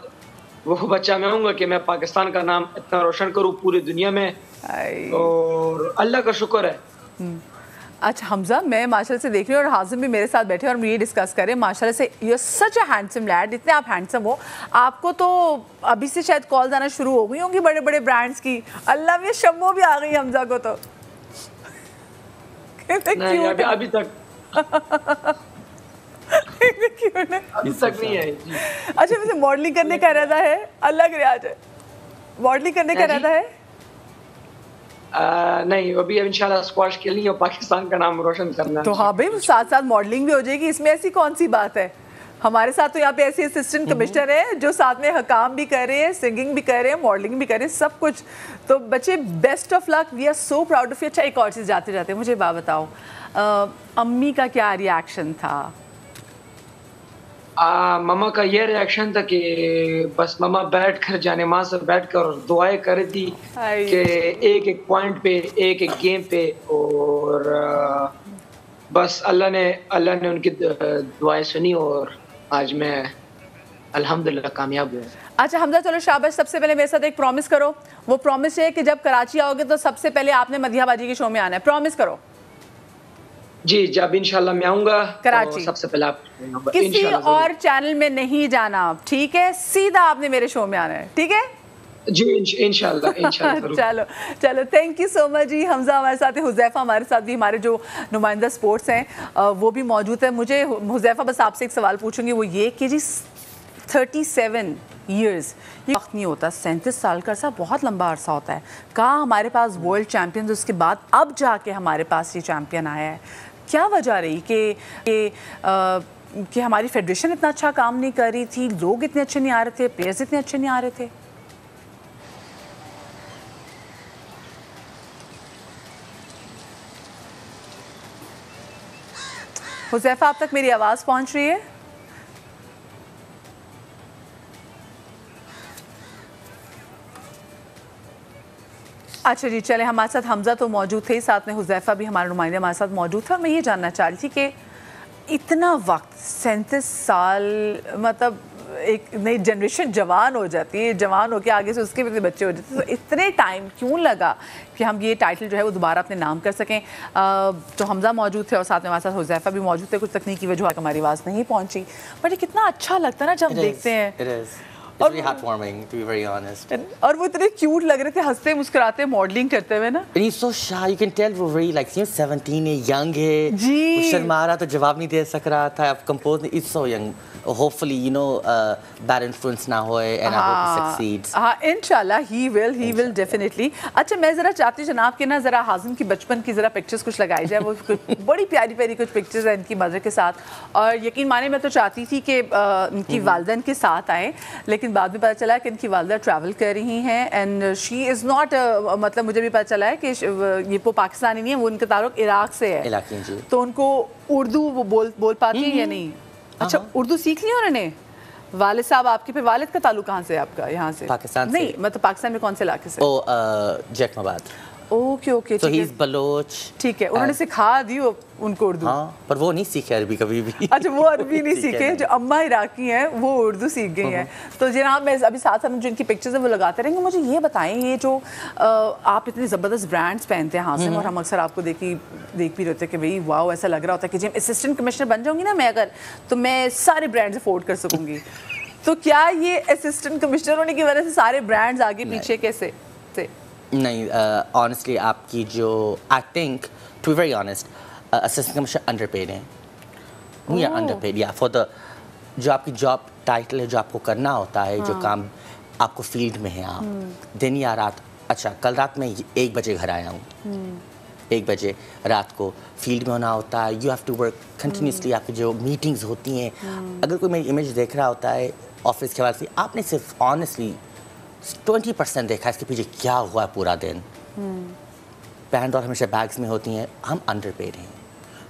वो बच्चा मैं हूँगा कि मैं पाकिस्तान का नाम इतना रोशन करूँ पूरी दुनिया में, और अल्लाह का शुक्र है। अच्छा हमजा, मैं माशाल्लाह से देख रही हूँ और हाजिम भी मेरे साथ बैठे और हम ये डिस्कस करें। माशाल्लाह से you are such a handsome lad, इतने आप हैंडसम हो। आपको तो अभी से शायद कॉल्स आना शुरू हो गई होंगी बड़े बड़े ब्रांड्स की। अल्लाह में शम्मो भी आ गई हमजा को तो। नहीं, अभी तक अभी तक नहीं आई। अच्छा वैसे मॉडलिंग करने का इरादा है? अल्लाह करे आ जाए। मॉडलिंग करने का इरादा है? नहीं, अभी इंशाल्लाह स्क्वैश खेलनी है और पाकिस्तान का नाम रोशन करना है। तो हाँ भाई, साथ साथ मॉडलिंग भी हो जाएगी, इसमें ऐसी कौन सी बात है। हमारे साथ तो यहाँ पे ऐसे असिस्टेंट कमिश्नर है जो साथ में काम भी कर रहे हैं, सिंगिंग भी कर रहे हैं, मॉडलिंग भी कर रहे हैं, सब कुछ। तो बच्चे best of luck, we are so proud of you. अच्छा एक और चीज़ जाते जाते मुझे बात बताओ, अम्मी का क्या रिएक्शन था? मम्मा का ये रिएक्शन था कि बस मम्मा बैठ कर जाने माँ से बैठ कर और दुआएं कर रही थी कि एक एक पॉइंट पे, एक एक गेम पे, और बस अल्लाह ने उनकी दुआएं सुनी और आज मैं अल्हम्दुलिल्लाह कामयाब हुआ। अच्छा हमजा, चलो शाबाश। सबसे पहले मेरे साथ एक प्रॉमिस करो। वो प्रॉमिस है कि जब कराची आओगे तो सबसे पहले आपने मदिहा बाजी के शो में आना है। प्रॉमिस करो। जी, जब इंशाल्लाह मैं आऊंगा कराची, तो सबसे पहले आप किसी और चैनल में नहीं जाना, ठीक है? सीधा आपने मेरे शो में आना है, ठीक है जी? इंशाल्लाह चलो चलो, थैंक यू सो मच जी। हमजा हमारे साथ है, हुज़ैफा हमारे साथ भी, हमारे जो नुमाइंदा स्पोर्ट्स हैं वो भी मौजूद है। मुझे हुज़ैफा बस आपसे एक सवाल पूछूंगी, वो ये कि जी 37 ईयर्स ये वक्त नहीं होता, 37 साल का अरसा बहुत लंबा अरसा होता है। कहाँ हमारे पास वर्ल्ड चैम्पियन, उसके बाद अब जाके हमारे पास ये चैम्पियन आया है। क्या वजह रही कि हमारी फेडरेशन इतना अच्छा काम नहीं कर रही थी, लोग इतने अच्छे नहीं आ रहे थे, प्लेयर्स इतने अच्छे नहीं आ रहे थे? हुज़ैफा, आप तक मेरी आवाज़ पहुंच रही है? अच्छा जी, चले। हमारे साथ हमजा तो मौजूद थे, साथ में हुज़ैफा भी हमारे नुमाइंदे हमारे साथ मौजूद था। मैं ये जानना चाह रही थी कि इतना वक्त, 37 साल, मतलब एक नई जनरेशन जवान हो जाती है, जवान होकर आगे से उसके भी बच्चे हो जाते हैं, तो इतने टाइम क्यों लगा कि हम ये टाइटल जो है वो दोबारा अपने नाम कर सकें? तो हमजा मौजूद थे और साथ में हमारे साथ हुज़ैफा भी मौजूद थे। कुछ तकनीकी वजह हमारी आवाज़ नहीं पहुँची, बट ये कितना अच्छा लगता है ना जब देखते हैं। It's really heartwarming, to be very honest. और वो इतने क्यूट लग रहे थे, हंसते मुस्कुराते मॉडलिंग करते हुए ना। And he's so shy, you can tell वो very like 17 है, young है, जी। शर्मा रहा तो जवाब नहीं दे सक रहा था। अब कंपोज नहीं, it's so young. Hopefully, you know, bad influence ना होए, and I hope he succeeds. हाँ, इंशाल्लाह he will definitely. अच्छा, मैं जरा चाहती हूँ जनाब के ना जरा हाजिम की बचपन की जरा पिक्चर्स कुछ लगाई जाए। वो बड़ी प्यारी प्यारी कुछ पिक्चर्स हैं इनकी मदर के साथ, और यकीन माने मैं तो चाहती थी कि इनकी वालदैन के साथ आएँ, लेकिन बाद में पता चला कि इनकी वालदा ट्रैवल कर रही हैं एंड शी इज़ नॉट, मतलब मुझे भी पता चला है कि ये वो पाकिस्तानी नहीं है, वो इनका ताल्लुक इराक से है। तो उनको उर्दू वो बोल पाती हैं या नहीं? अच्छा, उर्दू सीख लिया उन्होंने? वालिद साहब आपके, फिर वालिद का ताल्लुक कहाँ से है आपका? यहाँ से? पाकिस्तान नहीं, मतलब पाकिस्तान में कौन से इलाके से? Jacobabad. Okay okay, so he's Baloch. ठीक है, उन्होंने सिखा दी उनको उर्दू? हाँ, पर वो नहीं सीखे अरबी कभी भी। अच्छा, वो अरबी नहीं सीखे, जो अम्मा इराकी हैं वो उर्दू सीख गई हैं। तो जनाब, मैं अभी साथ साथ जो इनकी पिक्चर्स हैं वो लगाते रहेंगे। मुझे ये बताएं, ये जो आप इतने ज़बरदस्त ब्रांड्स पहनते हैं हासिम, और हम अक्सर आपको देख भी रहते हैं कि भाई वाओ, ऐसा लग रहा होता है कि जब असिस्टेंट कमिश्नर बन जाऊँगी ना मैं अगर, तो मैं सारे ब्रांड्स अफोर्ड कर सकूँगी। तो क्या ये असिस्टेंट कमिश्नर होने की वजह से सारे ब्रांड्स आगे पीछे कैसे से? नहीं, ऑनेस्टली आपकी जो, I think to be very honest, assistant commissioner underpaid हैं। वी आर अंडरपेड, या फॉर द जो आपकी जॉब टाइटल है, जो आपको करना होता है, जो काम आपको फील्ड में है, आप दिन या रात। अच्छा, कल रात में 1 बजे घर आया हूँ, 1 बजे रात को फील्ड में होना होता है। You have to work continuously. आपकी जो मीटिंग्स होती हैं, अगर कोई मेरी इमेज देख रहा होता है ऑफिस के बाद से, आपने सिर्फ ऑनेस्टली 20% देखा इसके पीछे क्या हुआ है पूरा दिन। पैंट और हमेशा बैग्स में होती हैं, हम अंडरपेड हैं।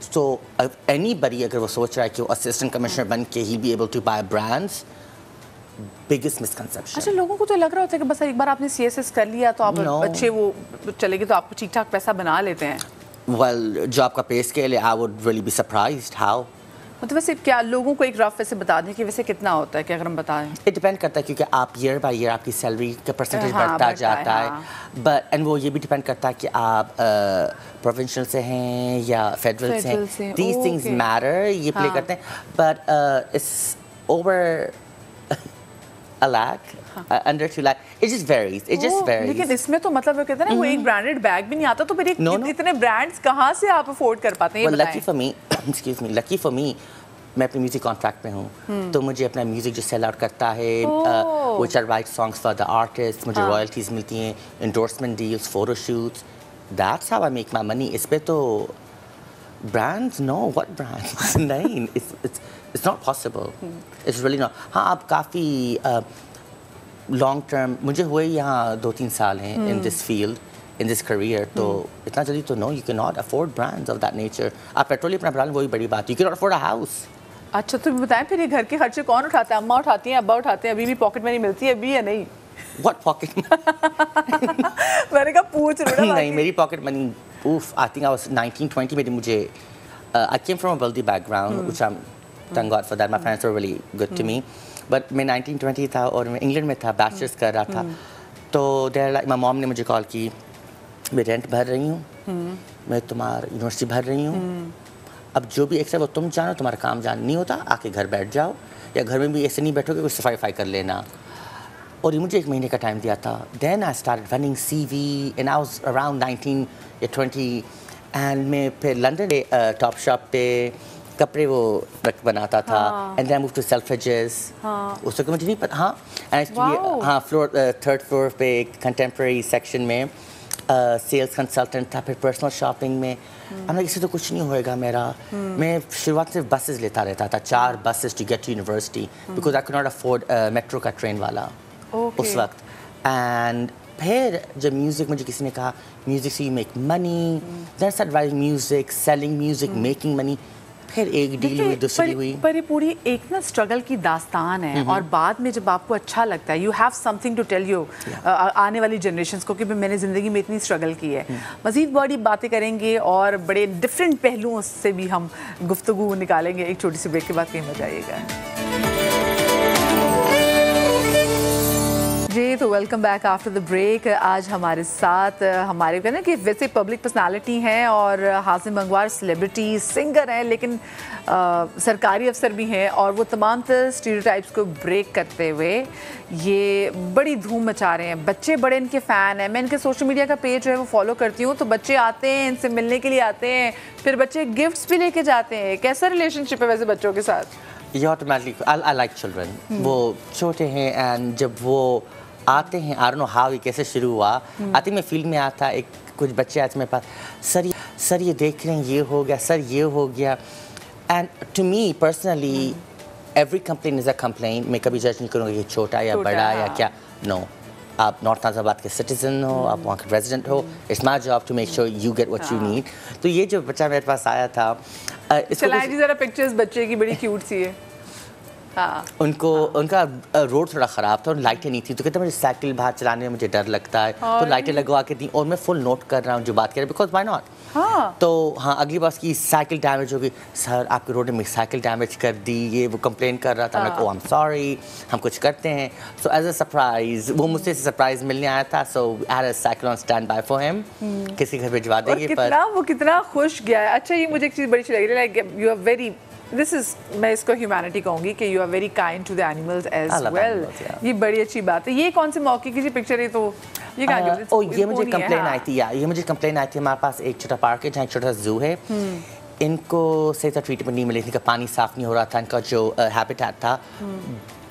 सो एनीबडी अगर वो सोच रहा है कि वो असिस्टेंट कमिश्नर बन के ही be able to buy brands, biggest misconception. अच्छा, लोगों को तो लग रहा होता है कि बस एक बार आपने CSS कर लिया तो आप अच्छे वो चलेगी तो आपको ठीक ठाक पैसा बना लेते हैं। Well, जो आपका पे स्केल है, I would really be surprised how. मतलब वैसे क्या लोगों को एक रफ वैसे बता दें कि वैसे कितना होता है कि अगर हम बताएं? It डिपेंड करता है क्योंकि आप ईयर बाय ईयर आपकी सैलरी का परसेंटेज बढ़ता जाता है, बट एंड वो ये भी डिपेंड करता है कि आप प्रोविंशियल से हैं या फेडरल से हैं। These things matter, ये प्ले करते हैं, but it's over a lakh, under 2 lakh. It just varies. It just varies. लेकिन इसमें तो मतलब वो कहते हैं ना वो एक ब्रांडेड बैग भी नहीं आता तो फिर इतने ब्रांड्स कहाँ से आप अफोर्ड कर पाते हैं? Well, lucky for me, excuse me, lucky for me, मैं अपने म्यूजिक कॉन्ट्रैक्ट में हूँ, तो मुझे अपना म्यूजिक जो सेल आउट करता है, which I write songs for the artists, मुझे रॉयल्टीज मिलती हैं, endorsement deals, photo shoots. That's how I make my money. इस पे तो brands, no, what brands? नहीं, it's not possible. It's really not. हाँ, आप काफ़ी लॉन्ग टर्म, मुझे हुए यहाँ 2-3 साल हैं in this field, in this career, तो इतना जल्दी तो no, you cannot afford brands of that nature. आप पेट्रोल अपना ब्रांड वही बड़ी बात है, you cannot afford a house. अच्छा, तो बताएं फिर ये घर के खर्चे कौन उठाता है? अम्मा उठाती हैं, अब्बा उठाते हैं, अभी भी पॉकेट मनी मिलती है अभी या नहीं? What pocket money? मैंने कहा पूछ रहा हूँ। नहीं, मेरी pocket money, oof, I think I was 19-20 मेरी मुझे, I came from a wealthy background, which I'm, thank God for that, my parents were really good to me. But मैं 19-20 था और मैं इंग्लैंड में था, बैचलर्स कर रहा था, तो my mom ने मुझे कॉल की, मैं रेंट भर रही हूँ, मैं तुम्हारा यूनिवर्सिटी भर रही हूँ, अब जो भी एक्स्ट्रा वो तुम जानो, तुम्हारा काम जान नहीं होता, आके घर बैठ जाओ, या घर में भी ऐसे नहीं बैठोगे, कुछ सफाई कर लेना। और ये मुझे 1 महीने का टाइम दिया था। Then I started running CV and I was around 19 या 20 and मैं फिर लंदन में टॉप शॉप पे कपड़े वो बनाता था, and then I moved to Selfridges. उस वक्त मुझे नहीं पता, हाँ, हाँ, फ्लोर 3rd फ्लोर पे कंटेम्प्रेरी सेक्शन में सेल्स कंसल्टेंट था, फिर पर्सनल शॉपिंग में। हमने इससे तो कुछ नहीं होएगा मेरा। मैं शुरुआत सिर्फ बसेस लेता रहता था, 4 buses to get to university, because I could not afford metro का ट्रेन वाला उस वक्त। एंड फिर जब म्यूज़िक मुझे किसी ने कहा म्यूज़िक से you make money, then I started writing music, selling music, making money. फिर एक डील हुई, दूसरी हुई। पर ये पूरी एक ना स्ट्रगल की दास्तान है, और बाद में जब आपको अच्छा लगता है, you have something to tell you आने वाली जनरेशंस को कि मैंने ज़िंदगी में इतनी स्ट्रगल की है। मज़ीद बड़ी बातें करेंगे और बड़े डिफरेंट पहलुओं से भी हम गुफ्तगू निकालेंगे। एक छोटी सी ब्रेक के बाद कहीं मत जाइएगा। जी, तो welcome back after the break. आज हमारे साथ हमारे कहना कि वैसे पब्लिक पर्सनालिटी हैं और हाज़िम मंगवार सेलिब्रिटी सिंगर हैं, लेकिन सरकारी अफसर भी हैं, और वो तमाम स्टीरियोटाइप्स को ब्रेक करते हुए ये बड़ी धूम मचा रहे हैं। बच्चे बड़े इनके फ़ैन हैं। मैं इनके सोशल मीडिया का पेज जो है वो फॉलो करती हूँ, तो बच्चे आते हैं, इनसे मिलने के लिए आते हैं, फिर बच्चे गिफ्ट्स भी लेके जाते हैं। कैसा रिलेशनशिप है वैसे बच्चों के साथ? ये ऑटोमेटिकली आई लाइक चिल्ड्रन। वो छोटे हैं एंड जब वो आते हैं, आई डोंट नो हाउ, ये कैसे शुरू हुआ। आई थिंक मैं फील्ड में आता, एक कुछ बच्चे आते मेरे पास, सर ये देख रहे हैं, ये हो गया, सर ये हो गया। And to me personally every complain is a complain. मैं कभी जज नहीं करूँगा कि छोटा या बड़ा या क्या। नो, आप नॉर्थ नाज़ाबाद के सिटीजन हो, आप वहाँ के रेजिडेंट हो, it's my job to make sure you get what you need. तो ये जो बच्चा मेरे पास आया था, जरा पिक्चर्स बच्चे की बड़ी क्यूट सी है। हाँ। उनका रोड थोड़ा ख़राब था और लाइटें नहीं थी, तो कहते मुझे साइकिल बाहर चलाने में मुझे डर लगता है, तो लाइटें लगवा के दी। और मैं फुल नोट कर रहा हूँ जो बात कर रहे हैं, बिकॉज वाई नॉट। हाँ। तो हाँ, अगली बार की साइकिल डैमेज होगी, सर आपके रोड में साइकिल डैमेज कर दी, ये वो कंप्लेन कर रहा था। मैं आई एम सॉरी, हम कुछ करते हैं। सो एज अ सरप्राइज वो मुझसे सरप्राइज मिलने आया था, so I had a cycle on standby for him, किसी घर भिजवा देंगे। पर वो कितना खुश गया है। अच्छा, ये मुझे एक चीज़ बड़ी अच्छी लग रही है, like you are very, this is, मैं इसको ह्यूमैनिटी कहूँगी कि you are very kind to the animals as well. ये बड़ी अच्छी बात है। ये कौन से मौके की पिक्चर है? तो ये ये मुझे कंप्लेन आई थी, या ये मुझे कंप्लेन आई थी। हमारे पास एक छोटा पार्क है जहाँ एक छोटा सा जू है, इनको सही तरह ट्रीटमेंट नहीं मिली थी, इनका पानी साफ नहीं हो रहा था, इनका जो हैबिटेट था,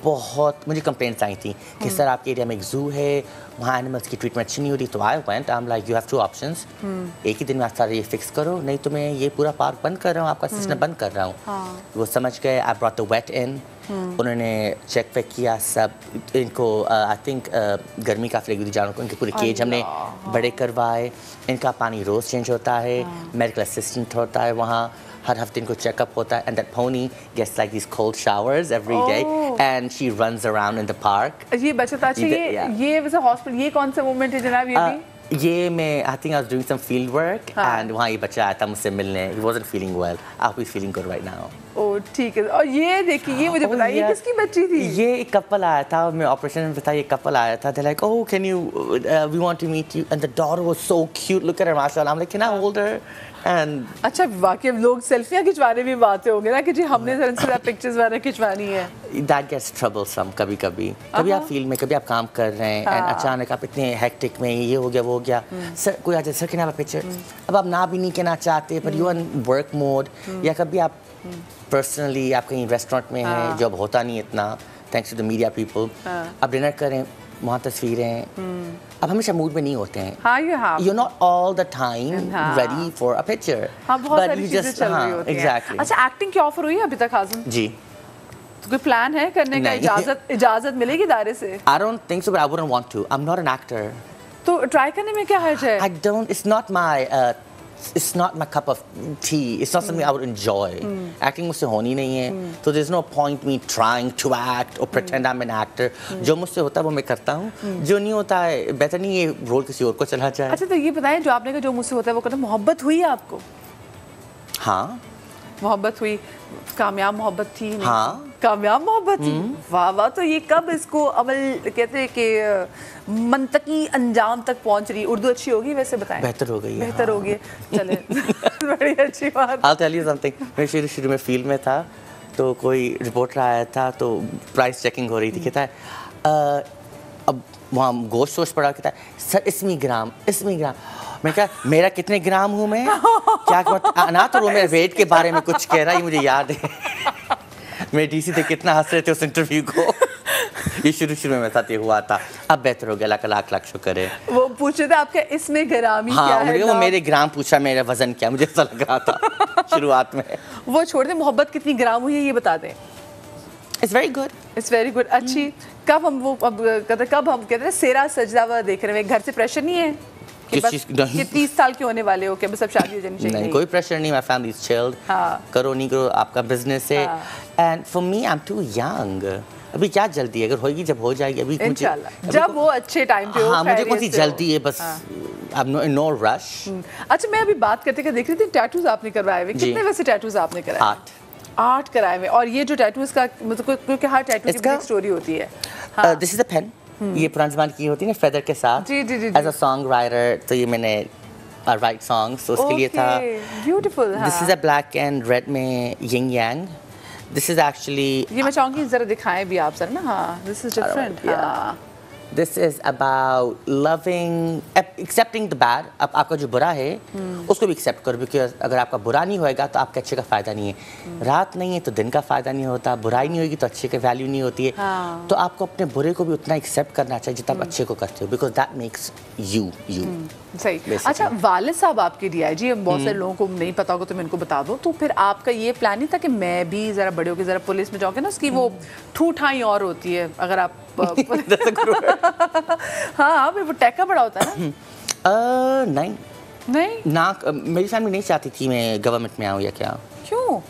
बहुत मुझे कंप्लेंट्स आई थी कि सर आपके एरिया में एक जू है, वहाँ एनिमल्स की ट्रीटमेंट अच्छी नहीं हो रही। तो I went, I am like you have 2 options, एक ही दिन में आप सारे ये फिक्स करो, नहीं तो मैं ये पूरा पार्क बंद कर रहा हूँ, आपका सिस्टम बंद कर रहा हूँ। वो समझ गए। आई ब्रॉट द वेट इन, उन्होंने चेक वेक किया सब। इनको आई थिंक गर्मी काफ़ी लगी थी जानवर को, इनके पूरे केज हमने बड़े करवाए। इनका पानी रोज़ चेंज होता है, मेडिकल असिस्टेंट होता है वहाँ, हर हफ्ते इनको चेकअप होता है, and that pony gets like these cold showers every day, and she runs around in the park. ये बचत अच्छी ये वैसे हॉस्पिटल ये कौन सा मूवमेंट है जनाब ये भी? ये मैं I think I was doing some field work and वहाँ ये बच्चा आया था मुझसे मिलने. He wasn't feeling well. I hope he's feeling good right now. ओह ठीक है. और ये देखिए ये मुझे बताइए किसकी बच्ची थी? ये एक कपल आया था, मैं ऑपरेशन में था, ये कपल आया था. They're like, oh can you we want to meet you, and the daughter was so cute. Look at her, mashallah. I'm like, can I hold her? And अच्छा वाकई लोग सेल्फियाँ खिंचवाने भी बातें होंगे ना कि जी हमने जरा पिक्चर्स वगैरह खिंचवानी है. that gets troublesome कभी कभी आप फील्ड में कभी आप काम कर रहे हैं and अचानक आप इतने हेक्टिक में ये हो गया वो हो गया, सर कोई आ जाए sir can have a picture. अब आप ना भी नहीं कहना चाहते पर यू ऑन वर्क मोड, या कभी आप पर्सनली आप कहीं रेस्टोरेंट में हैं जब होता नहीं इतना thanks to the media people, आप डिनर करें वहाँ तस्वीरें अब हमेशा मूड में नहीं होते हैं. हाँ you have. You're not all the time ready for a picture. हाँ बहुत सारी चीजें चल रही होती हैं. Exactly. अच्छा एक्टिंग की ऑफर हुई है अभी तक हाज़िम? जी. तो कोई प्लान है करने का? इजाजत मिलेगी दायरे से? I don't think so, but I wouldn't want to. I'm not an actor. तो ट्राई करने में क्या हर्ज है? I don't. It's not my cup of tea. It's not something I would enjoy. Acting मुझसे होनी नहीं है. So there's no point me trying to act or pretend I'm an actor. जो मुझसे होता है वो मैं करता हूँ. जो नहीं होता है बेहतर नहीं ये रोल किसी और को चला जाए. अच्छा तो ये बताएं जो आपने कहा जो मुझसे होता है वो करना, मोहब्बत हुई आपको? हाँ. मोहब्बत हुई, कामयाब मोहब्बत थी नहीं? हाँ. कामयाब मोहब्बत थी. वाह वाह. तो ये कब इसको अमल कहते हैं कि मंतकी अंजाम तक पहुंच रही? उर्दू अच्छी होगी वैसे बताएं. बेहतर हो गई है. बेहतर हो गई. चले बड़ी अच्छी बात. I'll tell you something. मैं शुरू में फील्ड में था तो कोई रिपोर्टर आया था तो प्राइस चेकिंग हो रही थी. कहता है अब वहाँ गोश्त वोश्त पड़ा, कहता है सर इसमें ग्राम. मैं कहा मेरा कितने ग्राम हूँ मैं क्या ना, तो वो मेरे वेट के बारे में कुछ कह रहा है, मुझे याद है. मेरे डीसी थे कितना हंस रहे थे उस इंटरव्यू को. ये शुरू में मेरे साथ ये हुआ था. अब बेहतर हो गया, अल्लाह का लाख शुक्र है. वो पूछ रहे थे आपके इसमें ग्रामी क्या है? वो मेरे ग्राम पूछा, मेरा वजन क्या, मुझे ऐसा लग रहा था शुरुआत में. वो छोड़ दे, मोहब्बत कितनी ग्राम हुई है ये बता दें. It's very good. It's very good. अच्छी. कब हम कहते हैं सेरा सजदा हुआ देख रहे हैं, घर से प्रेशर नहीं है कि 30 साल के होने वाले हो क्या बस अब शादी हो जानी चाहिए? नहीं कोई प्रेशर नहीं. My family is chilled. करो नहीं करो आपका बिजनेस है. And for me I'm too young. अभी क्या जल्दी है, अगर होगी जब हो जाएगी. अभी इंशाल्लाह जब वो अच्छे टाइम पे हो. हाँ मुझे कौन सी जल्दी है, बस I'm no rush. अच्छा मैं अभी बात करते देख रही थी टैटूज आपने करवाए हुए. कितने वैसे टैटूज आपने कराए? 8 कराए हुए. और ये जो टैटूज का मतलब क्योंकि हर टैटू की एक स्टोरी होती है. This is a pen. ये पुराने ज़माने की होती है ना फेदर के साथ. जी. As a songwriter तो ये मैंने write songs तो उसके लिए था. Beautiful. This is a black and red में yin yang. This is actually. ये मैं चाहूँगी जरा दिखाएं भी आप सर ना. हाँ this is different. Yeah. This is about loving, accepting the bad. अब आपका जो बुरा है उसको भी accept करो, because अगर आपका बुरा नहीं होएगा तो आपके अच्छे का फ़ायदा नहीं है. रात नहीं है तो दिन का फ़ायदा नहीं होता. बुराई नहीं होगी तो अच्छे की वैल्यू नहीं होती है. तो आपको अपने बुरे को भी उतना accept करना चाहिए जितना आप अच्छे को करते हो, because that makes you. सही. अच्छा वालिद साहब आपके DIG, बहुत सारे लोगों को नहीं पता होगा तो मैं इनको बता दूँ. तो फिर आपका ये प्लान नहीं था कि मैं भी ज़रा बड़े होकर ज़रा पुलिस में जाऊँगी ना, उसकी वो ठू ठाई और होती है अगर आप हाँ वो टैका बड़ा होता है ना. नहीं ना मेरी फैमिली नहीं चाहती थी मैं गवर्नमेंट में आऊँ या क्या. क्यों?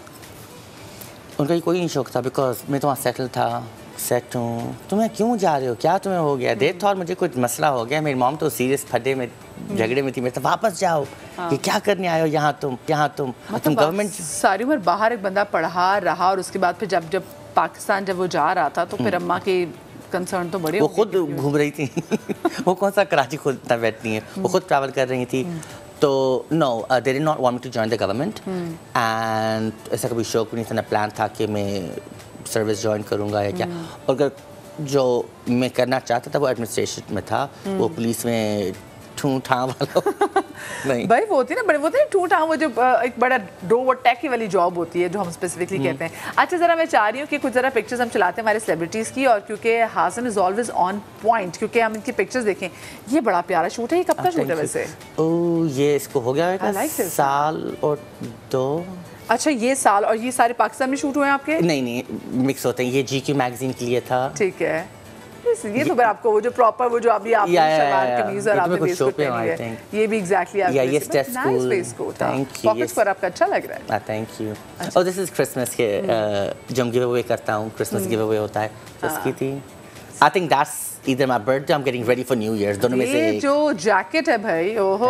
उनका कोई नहीं शौक था, बिकॉज मैं तो वहाँ सेटल था. सेट हूँ. तुम्हें क्यों जा रहे हो, क्या तुम्हें हो गया? देर थॉट मुझे कुछ मसला हो गया. मेरी मॉम तो सीरियस फड्डे में झगड़े में थी. मेरे तो वापस जाओ. ये क्या करने आए हो यहाँ तुम तुम गवर्नमेंट. सारी उम्र बाहर एक बंदा पढ़ा रहा और उसके बाद फिर जब पाकिस्तान जब वो जा रहा था तो फिर अम्मा के कंसर्न तो बड़े. वो खुद घूम रही थी. वो कौन सा कराची खुद इतना बैठती है, वो खुद ट्रैवल कर रही थी. तो no they did not want me to join the government. And ऐसा कभी शौक भी नहीं था, ना प्लान था कि मैं सर्विस ज्वाइन करूँगा या क्या. और अगर जो मैं करना चाहता था वो एडमिनिस्ट्रेशन में था. वो पुलिस में ठूं ठां वाला नहीं भाई वो होती है ना बड़े, वो होती है ठूं ठां, वो जो एक बड़ा रो टैकी वाली जॉब होती है जो हम स्पेसिफिकली कहते हैं. अच्छा ज़रा मैं चाह रही हूँ कि कुछ ज़रा पिक्चर्स हम चलाते हैं हमारे सेलिब्रिटीज़ की, और क्योंकि Haasan is always on point, क्योंकि हम इनकी पिक्चर्स देखें. ये बड़ा प्यारा शूट है. ये कब का शूट है वैसे? ये इसको हो गया साल और 2. अच्छा ये साल. और ये सारे पाकिस्तान में शूट हुए हैं आपके? नहीं मिक्स होते हैं. ये GQ मैगजीन के लिए था. ठीक है. ये तो आपको वो जो प्रॉपर वो जो अभी आपने सलवार कमीज और आपने वेस्ट कोट पहनी है, ये भी एग्जैक्टली आपके ये step school waistcoat. Thank you. Pockets पर आपका अच्छा लग रहा है। Thank you. और दिस इज क्रिसमस के जो हम गिव अवे करता हूँ, क्रिसमस गिव अवे होता है तो इसकी थी। I think that's either my birthday, I'm getting ready for New Year's, दोनों में से ये जो जैकेट है भाई, ओहो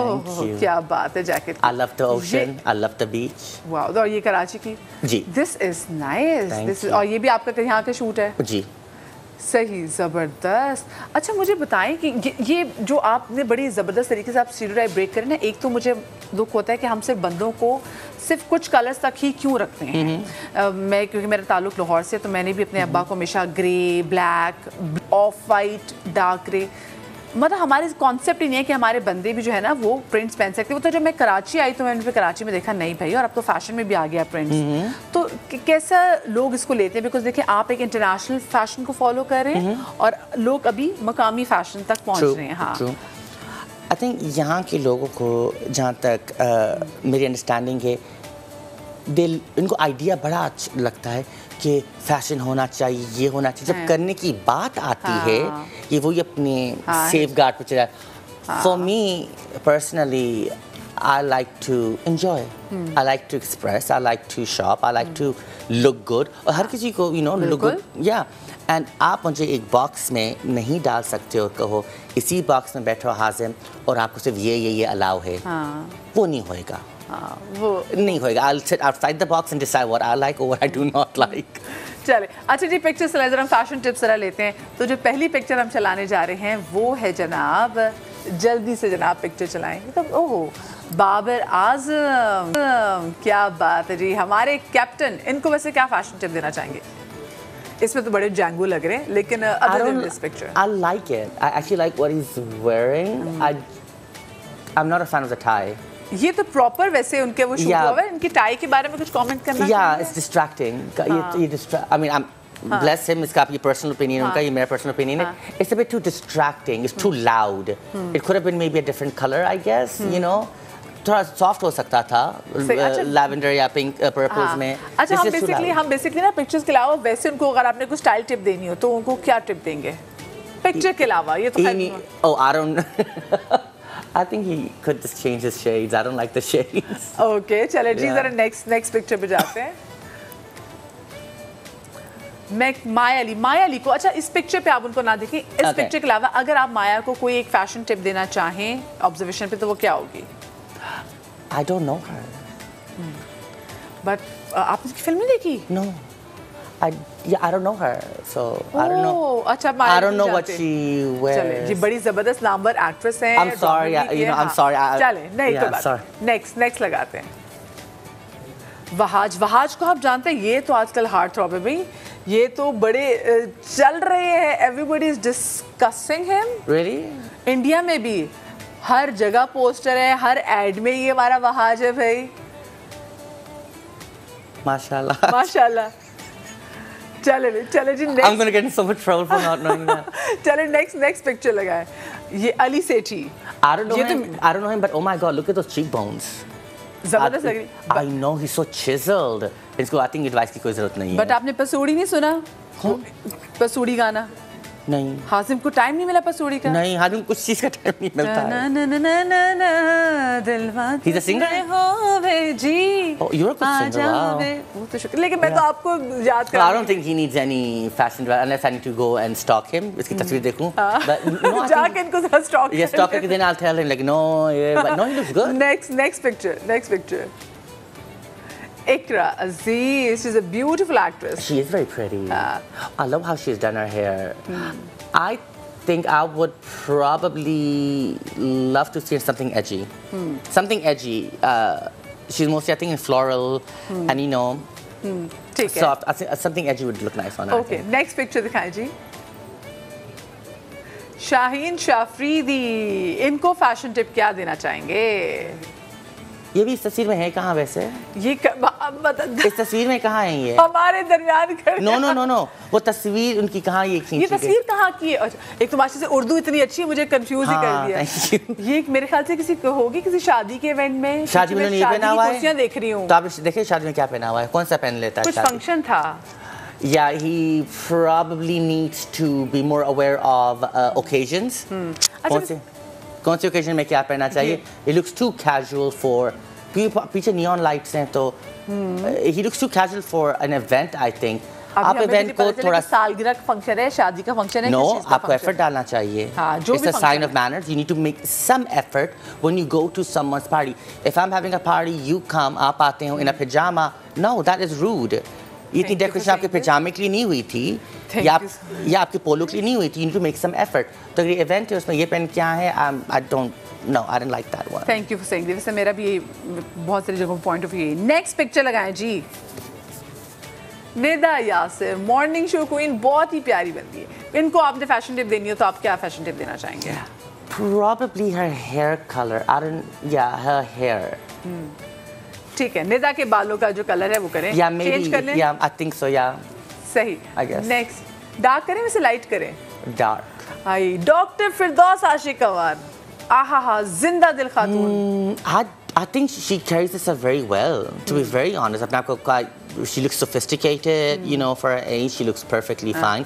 क्या बात है jacket. I love the ocean, I love the beach। Wow, और ये कराची की जी। This is nice, this is, और ये भी आपका यहाँ का शूट है जी। सही, ज़बरदस्त। अच्छा मुझे बताएं कि ये जो आपने बड़ी ज़बरदस्त तरीके से आप स्टीरियोटाइप ब्रेक करें ना, एक तो मुझे दुख होता है कि हम सिर्फ बंदों को सिर्फ कुछ कलर्स तक ही क्यों रखते हैं। मैं क्योंकि मेरा ताल्लुक लाहौर से, तो मैंने भी अपने अब्बा को हमेशा grey, black, of white, dark grey, मतलब हमारे कॉन्सेप्ट ही नहीं है कि हमारे बंदे भी जो है ना वो प्रिंट्स पहन सकते। वो तो जब मैं कराची आई तो मैंने फिर कराची में देखा नहीं भाई, और अब तो फैशन में भी आ गया प्रिंट्स। तो कैसा लोग इसको लेते हैं? बिकॉज देखिए आप एक इंटरनेशनल फैशन को फॉलो कर रहे हैं और लोग अभी मकामी फैशन तक पहुंच रहे हैं। हाँ, आई थिंक यहाँ के लोगों को जहाँ तक मेरी अंडरस्टैंडिंग है, इनको आइडिया बड़ा अच्छा लगता है कि फैशन होना चाहिए, ये होना चाहिए। जब करने की बात आती है ये वही अपने सेफ गार्ड पे चला। For me personally I like to enjoy, I like to express, I like to shop, I like to look good। और हर किसी को look good, yeah। एंड आप मुझे एक बॉक्स में नहीं डाल सकते और कहो इसी बॉक्स में बैठो हाजिम और आपको सिर्फ ये अलाउ है। वो नहीं होएगा। वो नहीं होएगा। I'll sit outside the box and decide what I like or what I do not like। चले, अच्छा जी, पिक्चर चलाए जरा, हम फैशन टिप्स जरा लेते हैं। तो जो पहली पिक्चर हम चलाने जा रहे हैं वो है जनाब, जल्दी से जनाब पिक्चर चलाएं। तो ओहो, बाबर आजम, क्या बात है जी, हमारे कैप्टन। इनको वैसे क्या फैशन टिप देना चाहेंगे? इसमें तो बड़े जैंगू लग रहे हैं, लेकिन other than this picture, I like it. I actually like what he's wearing। I'm not a fan of the tie। ये तो प्रॉपर वैसे उनके वो शूट हुआ है। इनकी टाई के बारे में कुछ कमेंट करना? Yeah, it's distracting। I mean, bless him, इसका आपकी पर्सनल ओपिनियन, उनका ये मेरा पर्सनल ओपिनियन है। It's a bit too distracting, it's too loud। It could have been maybe a different color, I guess, you know। थोड़ा soft हो सकता था, लैवेंडर या पिंक पर्पल्स में। अच्छा, हम बेसिकली ना पिक्चर्स के अलावा वैसे उनको अगर आपने कुछ स्टाइल टिप देनी हो तो उनको क्या टिप देंगे पिक्चर के अलावा? ये तो oh, I don't I think he could just change his shades। I don't like the shades। Okay, चले जी, जरा नेक्स्ट पिक्चर पे जाते हैं। माया अली को, अच्छा इस पिक्चर पे आप उनको ना देखें, इस पिक्चर के अलावा अगर आप माया को कोई एक फैशन टिप देना चाहें ऑब्जर्वेशन पे, तो वो क्या होगी? I don't know her। But आपने उसकी फिल्म नहीं देखी? No, I don't know her, so I don't know। अच्छा, I don't know what she wears। चले जी, बड़ी जबरदस्त नामवर एक्ट्रेस हैं। I'm sorry, I'm sorry। चले, नहीं तो बात, नेक्स्ट लगाते हैं। वहाज को आप जानते हैं, ये तो आजकल हार्ट थ्रॉब है भाई, ये तो बड़े चल रहे हैं। Everybody is discussing him. Really? India में भी हर जगह पोस्टर है, हर एड में ये हमारा वहाज है भाई। माशाल्लाह माशाल्लाह। चले जी, next। I'm gonna get in so much trouble for not knowing that। चले नेक्स्ट पिक्चर लगाए। ये अली सेठी। I don't know him, but oh my God, look at those cheekbones। जबरदस्त लग रही। I know he's so chiseled। इसको I think advice की कोई जरूरत नहीं है। बट आपने पसूड़ी नहीं सुना? पसूड़ी गाना नहीं। हाजिम को टाइम नहीं मिला पसूड़ी का? नहीं, हाजिम कुछ चीज का टाइम नहीं मिलता है। He's a singer? Ji. Oh, you're a good singer, wow। वो तो शुक्र, लेकिन मैं तो आपको याद कर। I don't think he needs any fashion unless I need to go and stalk him। इसकी तस्वीर देखूं। But no, जाके इनको जरा stalk। Yes, stalk करके then I'll tell him like no, yeah, but no, he looks good। Next picture। Ikra Aziz, she's a beautiful actress। She is very pretty। I love how she's done her hair। I think I would probably love to see something edgy। Something edgy। She's mostly, I think, in floral and you know, soft। I think something edgy would look nice on her। Okay, next picture दिखाएं जी। शाहीन शाफरीदी, इनको fashion tip क्या देना चाहेंगे? ये भी इस तस्वीर में है कहाँ वैसे? ये इस तस्वीर में कहाँ है ये? हमारे दरमियान खड़े। नो, वो तस्वीर उनकी कहाँ ये खींची? ये तस्वीर कहाँ की है? एक तो माशाल्लाह से उर्दू इतनी अच्छी है, मुझे कंफ्यूज ही कर दिया। ये मेरे ख्याल से किसी होगी, किसी शादी के इवेंट में। शादी में नहीं पहना हुआ है? कुर्सियां देख रही हूँ। तो आप देखिए शादी में क्या पहना हुआ है, कौन सा पहन लेता है? कुछ फंक्शन था। Yeah, he probably needs to be more aware of occasions. कौन सी occasion में क्या पहनना चाहिए? He looks too casual for पीछे neon lights हैं तो he looks too casual for an event, I think. आप इवेंट को थोड़ा सालगिरह का फंक्शन है, शादी का फंक्शन है, नो आपको एफर्ट डालना चाहिए. It's a sign of manners. You need to make some effort when you go to someone's party. If I'm having a party, you come, आप आते हो in a pajama. No, that is rude. इतनी decoration आपके पजामे के लिए नहीं हुई थी या आपके पोलो के लिए नहीं हुई थी. You need to make some effort. तो अगर इवेंट है उसमें ये पहन क्या है, I didn't like that one. Thank you for saying this. मेरा भी बहुत सारी जगहों पॉइंट ऑफ व्यू है. नेक्स्ट पिक्चर लगाएं जी. Nida Yasir morning show queen बहुत ही प्यारी बनती है. इनको आपने फैशन टिप देनी हो तो आप क्या फैशन टिप देना चाहेंगे? Probably her hair color. Her hair. ठीक है, निदा के बालों का जो कलर है वो करें. चेंज कर लें. Yeah, I think so. Yeah. सही. I guess. नेक्स्ट डार्क करें वैसे लाइट करें? Dark. आई डॉक्टर फिरदौस आशिक अवार. आहा जिंदा दिल खातून. I think she carries this very well. To be very honest, अपने आप को she looks sophisticated. You know, for her age, she looks perfectly fine.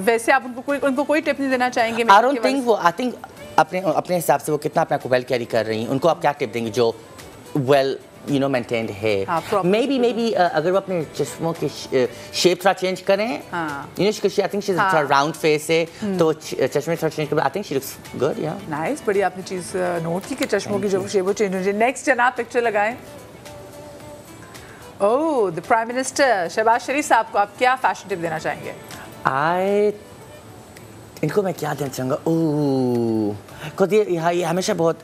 वैसे आप उनको कोई टिप नहीं देना चाहेंगे? I don't think वो. I think अपने हिसाब से वो कितना अपने आप को well carry कर रही हैं. उनको आप क्या टिप देंगे जो well maintained है? Maybe अगर वो अपने चश्मों की shape थोड़ा change करें. You know, I think she's a round face है तो चश्मे थोड़ा change करें. I think she looks good. Yeah. Nice. बड़ी आपने चीज नोट की कि चश्मों की जो shape वो change हो जाए. Next जनाब पिक्चर लगाएं. Oh, the Prime Minister Shahbaz शरीफ साहब को आप क्या फैशन टिप देना चाहेंगे? इनको मैं क्या देना चाहूँगा? क्योंकि ये हमेशा बहुत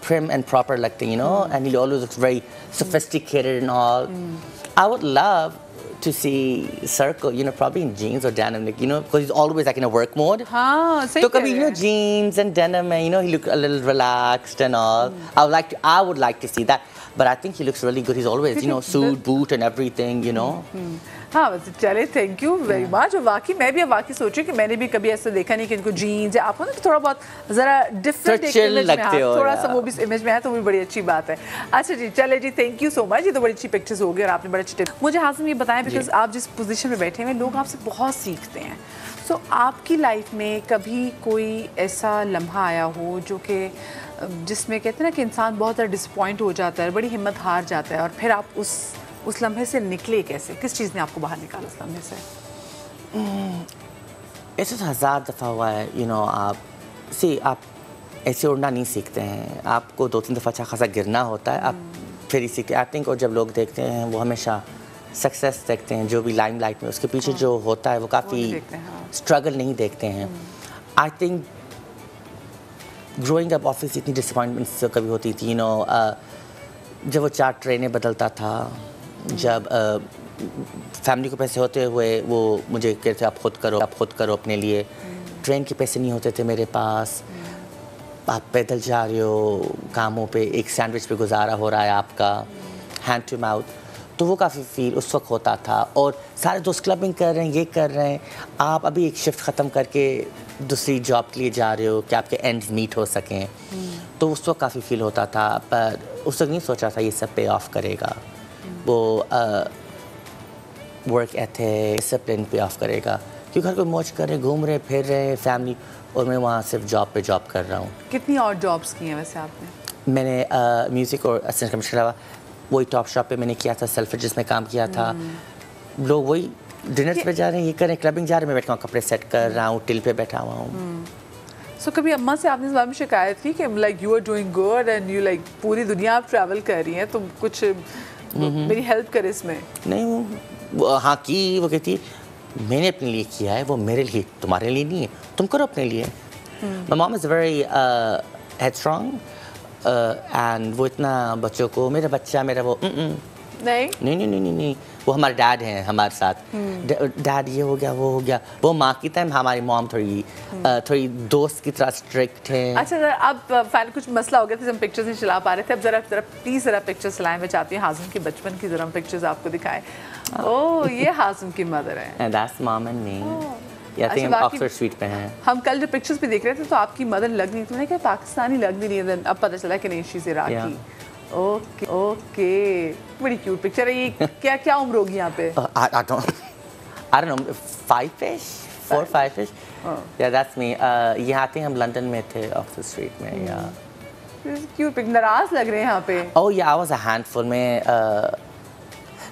prim and proper लगते हैं, you know, and he always looks very sophisticated and all. I would love to see Circle, you know, probably in jeans or denim, like, you know, because he's always like in a work mode. हाँ, सही. तो कभी, you know, jeans and denim, and, you know, he look a little relaxed and all. I would like to see that, but I think he looks really good. He's always, you know, suit, boot and everything, you know. हाँ बस चले, thank you very much. और वाकई मैं भी अब वाकई सोचूं कि मैंने भी कभी ऐसा देखा नहीं कि इनको जीन्स या आपको ना थोड़ा बहुत ज़रा डिफरेंट इमेज में है, थोड़ा सा वो भी इमेज में है तो वो भी बड़ी अच्छी बात है. अच्छा जी, चले जी, थैंक यू सो मच. ये तो बड़ी अच्छी पिक्चर्स हो गई और आपने बड़े अच्छे टिप. मुझे हासिम ये बताएं, बिकॉज आप जिस पोजीशन में बैठे हैं लोग आपसे बहुत सीखते हैं. सो आपकी लाइफ में कभी कोई ऐसा लम्हा आया हो जो कि जिसमें कहते हैं ना कि इंसान बहुत ज़्यादा डिसपॉइंट हो जाता है, बड़ी हिम्मत हार जाता है, और फिर आप उस लम्हे से निकले कैसे? किस चीज़ ने आपको बाहर निकाला उस लम्हे से? ऐसे तो 1000 दफ़ा हुआ है. यू नो, आप ऐसे उड़ना नहीं सीखते हैं. आपको 2-3 दफ़ा अच्छा खासा गिरना होता है, आप फिर इसी के. आई थिंक और जब लोग देखते हैं वो हमेशा सक्सेस देखते हैं, जो भी लाइमलाइट में उसके पीछे जो होता है वो काफ़ी स्ट्रगल नहीं देखते हैं. I think growing up office इतनी डिसअपॉइंटमेंट्स कभी होती थी. यू नो, जब वो 4 ट्रेनें बदलता था, जब फैमिली को पैसे होते हुए वो मुझे कहते थे आप खुद करो अपने लिए. ट्रेन के पैसे नहीं होते थे मेरे पास. आप पैदल जा रहे हो कामों पे, एक सैंडविच पे गुजारा हो रहा है आपका, हैंड टू माउथ. तो वो काफ़ी फील उस वक्त होता था. और सारे दोस्त क्लबिंग कर रहे हैं, ये कर रहे हैं, आप अभी एक शिफ्ट ख़त्म करके दूसरी जॉब के लिए जा रहे हो कि आपके एंड्स मीट हो सकें. तो उस वक्त काफ़ी फील होता था, पर उस वक्त नहीं सोचा था ये सब पे ऑफ करेगा. वो वर्क एथिक, डिसिप्लिन पे ऑफ करेगा, क्योंकि घर को मौज कर रहे, घूम रहे, फिर रहे फैमिली, और मैं वहाँ सिर्फ जॉब कर रहा हूँ. कितनी और जॉब्स की हैं वैसे आपने? मैंने म्यूज़िक और असिस्टेंट कमिश्नर के अलावा वही टॉप शॉप पे मैंने किया था, सेल्फ्रिज में काम किया था. लोग वही डिनर्स पे जा रहे हैं, ये कर रहे हैं, क्लबिंग जा रहे हैं, मैं बैठा हूँ कपड़े सेट कर रहा हूँ, टिल पे बैठा हुआ हूँ. सो कभी अम्मा से आपने इस बारे में शिकायत की कि like you are doing good and you like पूरी दुनिया आप ट्रैवल कर रही हैं तो कुछ मेरी हेल्प करे इसमें? नहीं, वो हाँ की, वो कहती मैंने अपने लिए किया है, वो मेरे लिए, तुम्हारे लिए नहीं है, तुम करो अपने लिए. My mom is very headstrong and वो इतना बच्चों को, मेरा बच्चा मेरा वो नहीं, वो हमारे डैड हैं हमारे साथ. डैड ये हो गया, वो हो गया. वो माँ की तरह, हमारी मॉम थोड़ी दोस्त की तरह स्ट्रिक्ट है. अच्छा, अब फाइनल कुछ मसला हो गया था, हम पिक्चर्स नहीं चला पा रहे थे. अब जरा प्लीज़ ज़रा पिक्चर्स चलाएं. मैं चाहती हूँ हाजिम के बचपन की ज़रा पिक्चर्स आपको दिखाएं. ओह, ये हाजिम की मदर है. And that's mom and me. या हम ऑक्सफोर्ड स्ट्रीट पे हैं. हम कल जब पिक्चर्स भी देख रहे थे तो आपकी मदर लग नहीं थी. मैंने कहा पाकिस्तानी लग नहीं रही है, अब पता चला कि नहीं, शी इज़ इराकी. ओके, बड़ी क्यूट पिक्चर है ये. क्या उम्र होगी यहाँ पे? I don't know, 5-ish, 4-5-ish. Yeah, that's me. यहाँ आते हम लंदन में थे, ऑक्सफोर्ड स्ट्रीट में. क्यों नाराज लग रहे हैं यहाँ पे? Oh yeah, I was a handful में.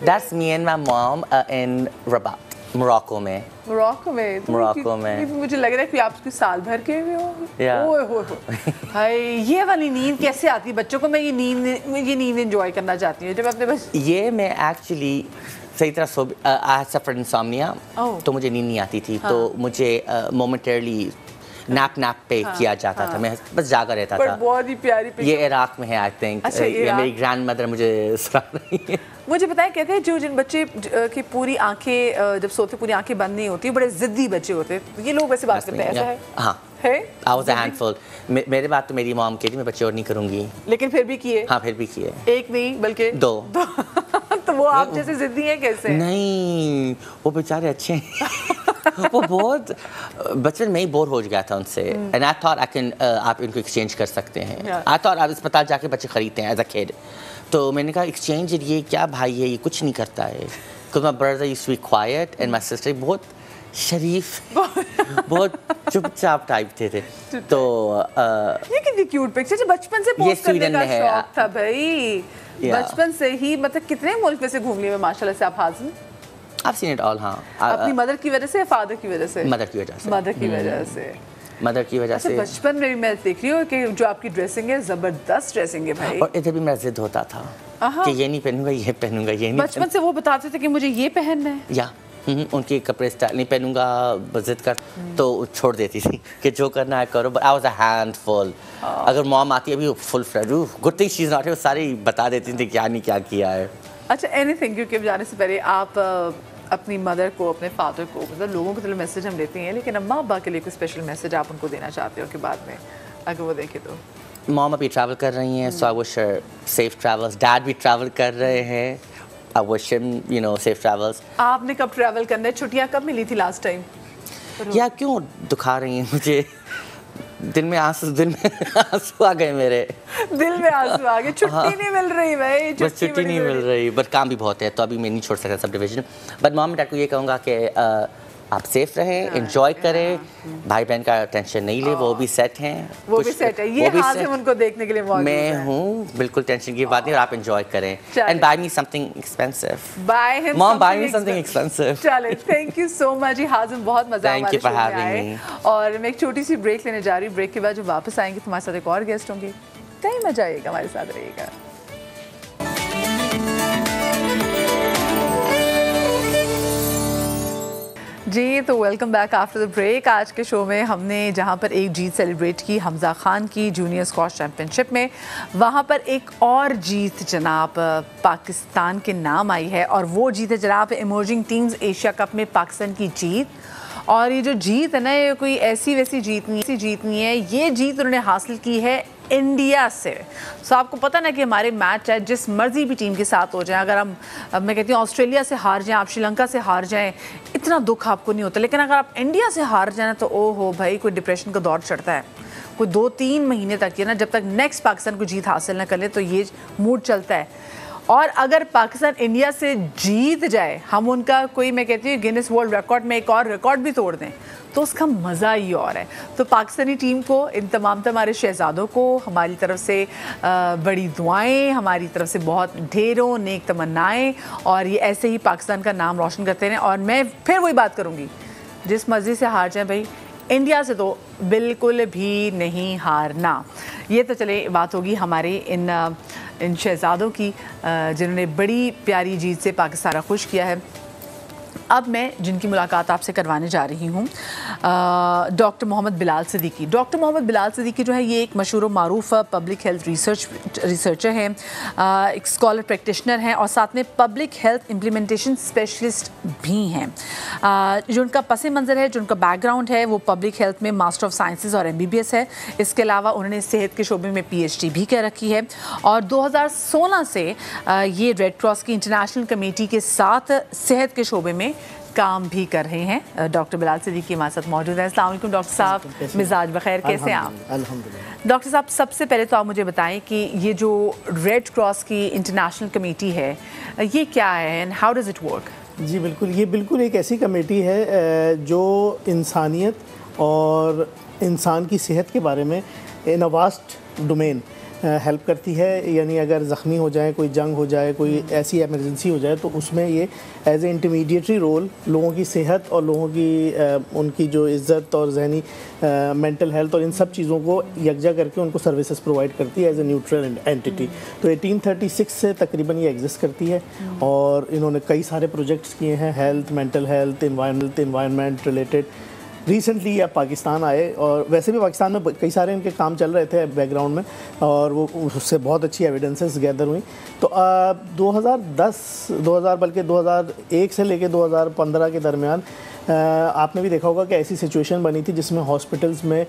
That's me and my mom in Rabat, Morocco में. मोरक्को में? मोरक्को में. मुझे लग रहा है कि आप उसके साल भर के हुए हो. Yeah. ओए होए. हाय, ये वाली नींद कैसे आती है बच्चों को? मैं ये नींद एंजॉय करना चाहती हूँ जब अपने बस. ये मैं एक्चुअली सही तरह सो I suffered insomnia. तो मुझे नींद नहीं आती थी. तो मुझे momentarily नैप पे किया जाता था. मैं बस जागा रहता था. बहुत ही प्यारी. ये इराक में है आई थिंक. मेरी ग्रैंड मदर मुझे सुना रही है. मुझे पता है, कहते हैं जो जिन बच्चे की पूरी आंखें जब सोते पूरी आंखें बंद नहीं होती, बड़े जिद्दी बच्चे होते हैं. ये लोग वैसे बात करते हैं, ऐसा है? हाँ. I was a handful. मेरे बात तो मेरी मॉम कहती मैं बच्चे और नहीं करूँगी. लेकिन फिर भी किए? हाँ, फिर भी किए. एक नहीं बल्कि 2. तो वो आप जैसे जिद्दी हैं कैसे? नहीं, वो बेचारे अच्छे हैं. वो बहुत बचपन में ही बोर हो गया था उनसे. And I thought I can आप इनको एक्सचेंज कर सकते हैं. आई थॉट आप अस्पताल जाके बच्चे खरीदते हैं एज अ किड. तो मैंने कहा एक्सचेंज ये क्या भाई है, ये कुछ नहीं करता है. Because my brother used to be quiet and my sister बहुत शरीफ बहुत चुपचाप टाइप थे. तो ये कितनी क्यूट पिक्चर. बचपन से पोस्ट करने का शौक था भाई. बचपन से ही. मतलब कितने मुल्क में से घूम लिए माशाल्लाह से आप हाजिर. I've seen it all. हाँ. अपनी मदर की वजह से या फादर की वजह से? मदर की वजह से. मदर की वजह से. मदर की वजह से. बचपन में भी मैं देख रही हूँ कि जो आपकी ड्रेसिंग है जबरदस्त ड्रेसिंग है भाई. और इधर भी मेरा जिद होता था कि ये नहीं पहनूंगा, ये पहनूंगा, ये नहीं. बचपन से वो बताते थे कि मुझे ये पहनना है. या उनके कपड़े स्टाइल नहीं पहनूंगा, जिद कर तो छोड़ देती थी कि जो करना है करो. But I was a handful. अगर मॉम आती है अभी full flood, good thing she is not here, सारी बता देती थी क्या नहीं क्या किया है. अच्छा, एनीथिंग. क्योंकि अब जाने से पहले आप अपनी मदर को, अपने फादर को, मतलब लोगों को तो मैसेज हम देते हैं, लेकिन अम्मा अब्बा के लिए कोई स्पेशल मैसेज आप उनको देना चाहते हो कि बाद में अगर वो देखे तो? मॉम अभी ट्रैवल कर रही हैं, so I wish her safe travels. Dad भी ट्रैवल कर रहे हैं, I wish him you know safe travels. आपने कब ट्रैवल करना है? छुट्टियाँ कब मिली थी लास्ट टाइम? या क्यों दुखा रही हैं मुझे? दिल में आंसू आ गए मेरे. दिल में आंसू आ गए. छुट्टी नहीं मिल रही भाई. बस छुट्टी नहीं मिल रही. बट काम भी बहुत है तो अभी मैं नहीं छोड़ सकता sub division. But mom dad को ये कहूँगा कि आप सेफ रहें, एंजॉय करें. भाई बहन का टेंशन नहीं ले, वो भी सेट हैं. वो भी सेट है. ये हाजिम उनको देखने के लिए मौजूद है. मैं हूँ, बिल्कुल टेंशन की बात नहीं. और आप एंजॉय करें. And buy me something expensive. Buy him mom, buy me something expensive. चले, thank you so much Hazim. बहुत मजा हमारे शो में आए. और मैं एक छोटी सी ब्रेक लेने जा रही हूँ. ब्रेक के बाद जब वापस आएंगे तुम्हारे साथ एक और गेस्ट होंगे. कहीं मजा आएगा, हमारे साथ रहिएगा. जी, तो welcome back after the break. आज के शो में हमने जहां पर एक जीत सेलिब्रेट की हमजा खान की जूनियर स्क्वॉश चैम्पियनशिप में, वहां पर एक और जीत जनाब पाकिस्तान के नाम आई है. और वो जीत है जनाब इमर्जिंग टीम्स एशिया कप में पाकिस्तान की जीत. और ये जो जीत है ना, ये कोई ऐसी वैसी जीत नहीं है. ये जीत उन्होंने हासिल की है इंडिया से. सो आपको पता ना कि हमारे मैच चाहे जिस मर्जी भी टीम के साथ हो जाए, अगर हम मैं कहती हूँ ऑस्ट्रेलिया से हार जाएं, आप श्रीलंका से हार जाएं, इतना दुख आपको नहीं होता. लेकिन अगर आप इंडिया से हार जाए तो ओहो भाई, कोई डिप्रेशन का दौर चढ़ता है. कोई 2-3 महीने तक ये ना, जब तक नेक्स्ट पाकिस्तान को जीत हासिल ना कर ले तो ये मूड चलता है. और अगर पाकिस्तान इंडिया से जीत जाए, हम उनका कोई मैं कहती हूँ गिनीज वर्ल्ड रिकॉर्ड में एक और रिकॉर्ड भी तोड़ दें, तो उसका मज़ा ही और है. तो पाकिस्तानी टीम को, इन तमाम हमारे शहजादों को हमारी तरफ से बड़ी दुआएं, हमारी तरफ से बहुत ढेरों नेक तमन्नाएं. और ये ऐसे ही पाकिस्तान का नाम रोशन करते रहें. और मैं फिर वही बात करूँगी, जिस मर्ज़ी से हार जाए भाई, इंडिया से तो बिल्कुल भी नहीं हारना. ये तो चले बात होगी हमारे इन शहजादों की जिन्होंने बड़ी प्यारी जीत से पाकिस्तान खुश किया है. अब मैं जिनकी मुलाकात आपसे करवाने जा रही हूँ, डॉक्टर मोहम्मद बिलाल सिद्दीकी. डॉक्टर मोहम्मद बिलाल सिद्दीकी जो है ये एक मशहूर और मारूफ पब्लिक हेल्थ रिसर्चर हैं, एक स्कॉलर प्रैक्टिशनर हैं और साथ में पब्लिक हेल्थ इम्प्लीमेंटेशन स्पेशलिस्ट भी हैं. जो उनका पस मंज़र है, जो उनका बैकग्राउंड है, वो पब्लिक हेल्थ में मास्टर ऑफ साइंसेज और MBBS है. इसके अलावा उन्होंने सेहत के शोबे में PhD भी कर रखी है. और 2016 से ये रेड क्रॉस की इंटरनेशनल कमेटी के साथ सेहत के शोबे में काम भी कर रहे हैं. डॉक्टर बिलाल सिद्दीकी हमारे साथ मौजूद है. अस्सलाम वालेकुम डॉक्टर साहब, मिजाज बखैर, कैसे हैं आप? अल्हम्दुलिल्लाह. डॉक्टर साहब, सबसे पहले तो आप मुझे बताएं कि ये जो रेड क्रॉस की इंटरनेशनल कमेटी है, ये क्या है and how does it work? जी बिल्कुल, ये बिल्कुल एक ऐसी कमेटी है जो इंसानियत और इंसान की सेहत के बारे में इन अ वास्ट डोमेन हेल्प करती है। यानी अगर ज़ख्मी हो जाए, कोई जंग हो जाए, कोई ऐसी इमरजेंसी हो जाए, तो उसमें ये एज ए इंटरमीडिएटरी रोल लोगों की सेहत और लोगों की उनकी जो इज़्ज़त और जहनी मेंटल हेल्थ और इन सब चीज़ों को यकजा करके उनको सर्विसेज प्रोवाइड करती है एज ए न्यूट्रल एंटिटी। तो 1836 से तकरीबन ये एग्जिस्ट करती है और इन्होंने कई सारे प्रोजेक्ट्स किए हैं, health, mental health, environment related. Recently आप पाकिस्तान आए और वैसे भी पाकिस्तान में कई सारे इनके काम चल रहे थे बैकग्राउंड में और वो उससे बहुत अच्छी एविडेंसेस गैदर हुई। तो 2010 बल्कि 2001 से लेके 2015 के दरमियान आपने भी देखा होगा कि ऐसी सिचुएशन बनी थी जिसमें हॉस्पिटल्स में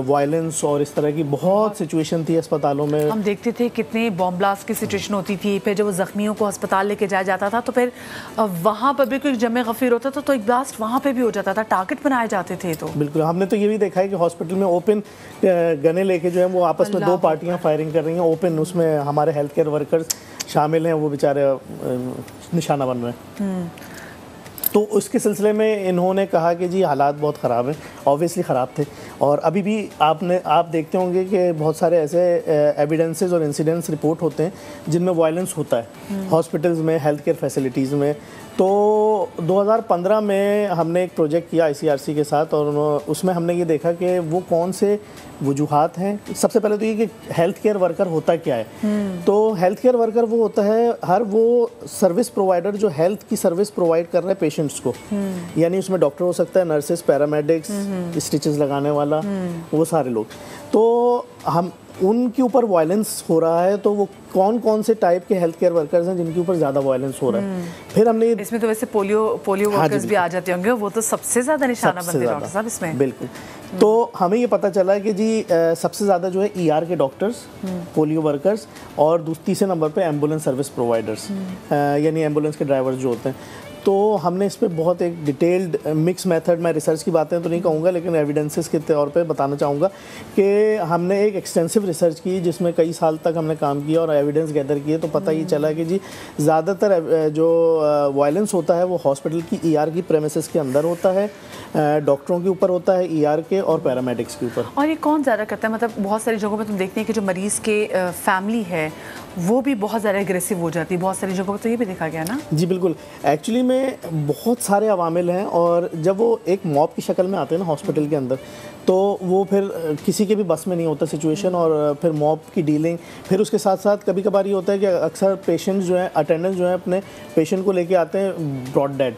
वायलेंस और इस तरह की बहुत सिचुएशन थी अस्पतालों में। हम देखते थे कितने बॉम्ब ब्लास्ट की सिचुएशन होती थी, फिर जब वो ज़ख्मियों को अस्पताल लेके जाया जाता था तो फिर वहाँ पर भी कोई जमे गफीर होता था तो एक ब्लास्ट वहाँ पे भी हो जाता था, टारगेट बनाए जाते थे। तो बिल्कुल, हमने तो ये भी देखा है कि हॉस्पिटल में ओपन गने लेके जो है वो आपस में दो पार्टियाँ फायरिंग कर रही हैं ओपन, उसमें हमारे हेल्थ केयर वर्कर्स शामिल हैं, वो बेचारे निशाना बन रहे हैं। तो उसके सिलसिले में इन्होंने कहा कि जी हालात बहुत ख़राब हैं, ऑब्वियसली ख़राब थे और अभी भी आप देखते होंगे कि बहुत सारे ऐसे एविडेंसेस और इंसिडेंट्स रिपोर्ट होते हैं जिनमें वायलेंस होता है हॉस्पिटल्स में, हेल्थ केयर फैसिलिटीज़ में। तो 2015 में हमने एक प्रोजेक्ट किया ICRC के साथ और उसमें हमने ये देखा कि वो कौन से वजूहात हैं। सबसे पहले तो ये कि हेल्थ केयर वर्कर होता क्या है। तो हेल्थ केयर वर्कर वो होता है हर वो सर्विस प्रोवाइडर जो हेल्थ की सर्विस प्रोवाइड कर रहा है पेशेंट्स को। यानी उसमें डॉक्टर हो सकता है, नर्सेस, पैरामेडिक्स, स्टिचेस लगाने वाला, वो सारे लोग। तो हम उनके ऊपर वायलेंस हो रहा है तो वो कौन कौन से टाइप के हेल्थ केयर वर्कर्स हैं जिनके ऊपर ज़्यादा वायलेंस हो रहा है। फिर हमने इसमें तो वैसे पोलियो वर्कर्स भी आ जाते होंगे, वो तो सबसे ज़्यादा निशाना बनते हैं डॉक्टर साहब इसमें। बिल्कुल। तो हमें ये पता चला कि जी सबसे ज़्यादा जो है ER के डॉक्टर्स, पोलियो वर्कर्स और तीसरे नंबर पे एम्बुलेंस सर्विस प्रोवाइडर्स, यानी एम्बुलेंस के ड्राइवर्स जो होते हैं। तो हमने इस पे बहुत एक डिटेल्ड मिक्स मेथड, मैं रिसर्च की बातें तो नहीं कहूँगा लेकिन एविडेंसेस के तौर पे बताना चाहूँगा कि हमने एक एक्सटेंसिव रिसर्च की जिसमें कई साल तक हमने काम किया और एविडेंस गैदर किए। तो पता ये चला कि जी ज़्यादातर जो वायलेंस होता है वो हॉस्पिटल की ER की प्रेमिसेस के अंदर होता है, डॉक्टरों के ऊपर होता है, ER के और पैरामेडिक्स के ऊपर। और ये कौन ज़्यादा करता है? मतलब बहुत सारी जगहों पे तुम देखते हैं कि जो मरीज़ के फैमिली है वो भी बहुत ज़्यादा एग्रेसिव हो जाती है, बहुत सारी जगहों पर तो ये भी देखा गया ना। जी बिल्कुल, एक्चुअली में बहुत सारे अवामिल हैं और जब वो एक मॉब की शक्ल में आते हैं ना हॉस्पिटल के अंदर तो वो फिर किसी के भी बस में नहीं होता सिचुएशन और फिर मॉब की डीलिंग। फिर उसके साथ साथ कभी कभार ये होता है कि अक्सर पेशेंट्स जो हैं, अटेंडेंट्स जो हैं अपने पेशेंट को लेके आते हैं ब्रॉड डेड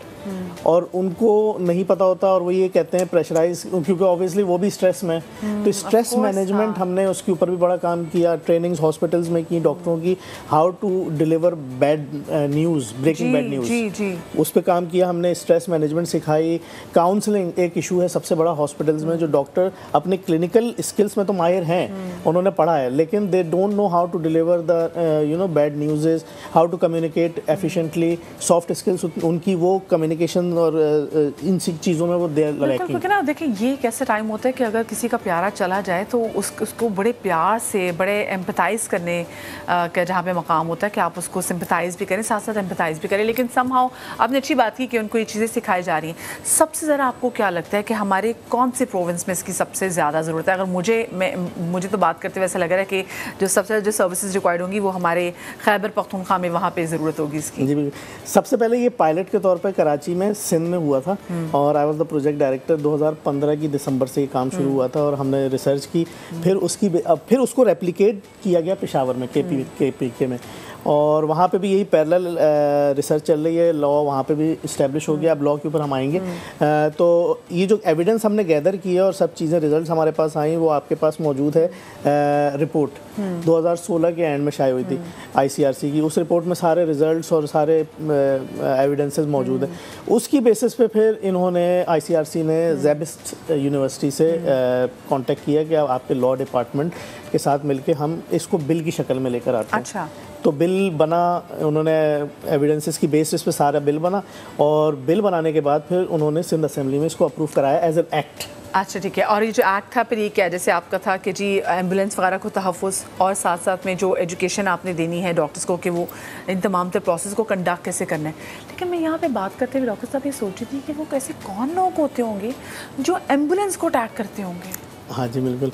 और उनको नहीं पता होता और वो ये कहते हैं प्रेशराइज, क्योंकि ऑब्वियसली वो भी स्ट्रेस में। तो स्ट्रेस मैनेजमेंट हमने उसके ऊपर भी बड़ा काम किया, ट्रेनिंग्स हॉस्पिटल्स में की डॉक्टरों की, how to deliver bad news, breaking bad news, उस पर काम किया हमने। स्ट्रेस मैनेजमेंट सिखाई, काउंसलिंग एक इशू है सबसे बड़ा हॉस्पिटल्स में। जो डॉक्टर अपने क्लिनिकल स्किल्स में तो माहिर हैं, उन्होंने पढ़ा है, लेकिन they don't know how to deliver the bad news, how to communicate efficiently, soft skills उनकी वो कम्युनिकेशन और इन चीज़ों में वो क्योंकि ना देखिए ये एक ऐसा टाइम होता है कि अगर किसी का प्यारा चला जाए तो उसको बड़े प्यार से, बड़े एम्पथाइज़ करने का जहाँ पे मकाम होता है कि आप उसको सिंपथाइज़ भी करें, साथ साथ एम्पथाइज़ भी करें। लेकिन समहाउ आपने अच्छी बात की कि उनको ये चीज़ें सिखाई जा रही हैं। सबसे ज़्यादा आपको क्या लगता है कि हमारे कौन से प्रोविंस में इसकी सबसे ज़्यादा ज़रूरत है? अगर मुझे तो बात करते हुए ऐसा लग रहा है कि जो सबसे ज़्यादा जो सर्विसेज रिक्वायर्ड होंगी वो हमारे खैबर पख्तूनख्वा में, वहाँ पे ज़रूरत होगी इसकी। जी, सबसे पहले ये पायलट के तौर पर कराची में, सिंध में हुआ था और I was the project director. 2015 की दिसंबर से ये काम शुरू हुआ था और हमने रिसर्च की। फिर उसको रेप्लिकेट किया गया पेशावर में, KPK में, और वहाँ पे भी यही पैरेलल रिसर्च चल रही है। लॉ वहाँ पे भी इस्टेब्लिश हो गया, अब लॉ के ऊपर हम आएंगे। तो ये जो एविडेंस हमने गैदर किया और सब चीज़ें रिजल्ट्स हमारे पास आई, वो आपके पास मौजूद है। रिपोर्ट 2016 के एंड में शायद हुई थी ICRC की। उस रिपोर्ट में सारे रिजल्ट्स और सारे एविडेंसेस मौजूद हैं। उसकी बेसिस पे फिर इन्होंने ICRC ने ज़ेबिस्ट यूनिवर्सिटी से कांटेक्ट किया कि आपके लॉ डिपार्टमेंट के साथ मिलके हम इसको बिल की शक्ल में लेकर आते हैं। अच्छा। तो बिल बना, उन्होंने एविडेंसेस की बेसिस पे सारा बिल बना और बिल बनाने के बाद फिर उन्होंने सिंध असेंबली में इसको अप्रूव कराया एज एन एक्ट। अच्छा ठीक है। और ये जो एक्ट था फिर ये क्या, जैसे आपका था कि जी एम्बुलेंस वगैरह को तहफ़्फ़ुज़ और साथ साथ में जो एजुकेशन आपने देनी है डॉक्टर्स को कि वो इन तमाम तर प्रोसेस को कंडक्ट कैसे करना है। लेकिन मैं यहाँ पे बात करते हुए डॉक्टर साहब ये सोच रही थी कि वो कैसे कौन लोग होते होंगे जो एम्बुलेंस को अटैक करते होंगे। हाँ जी बिल्कुल।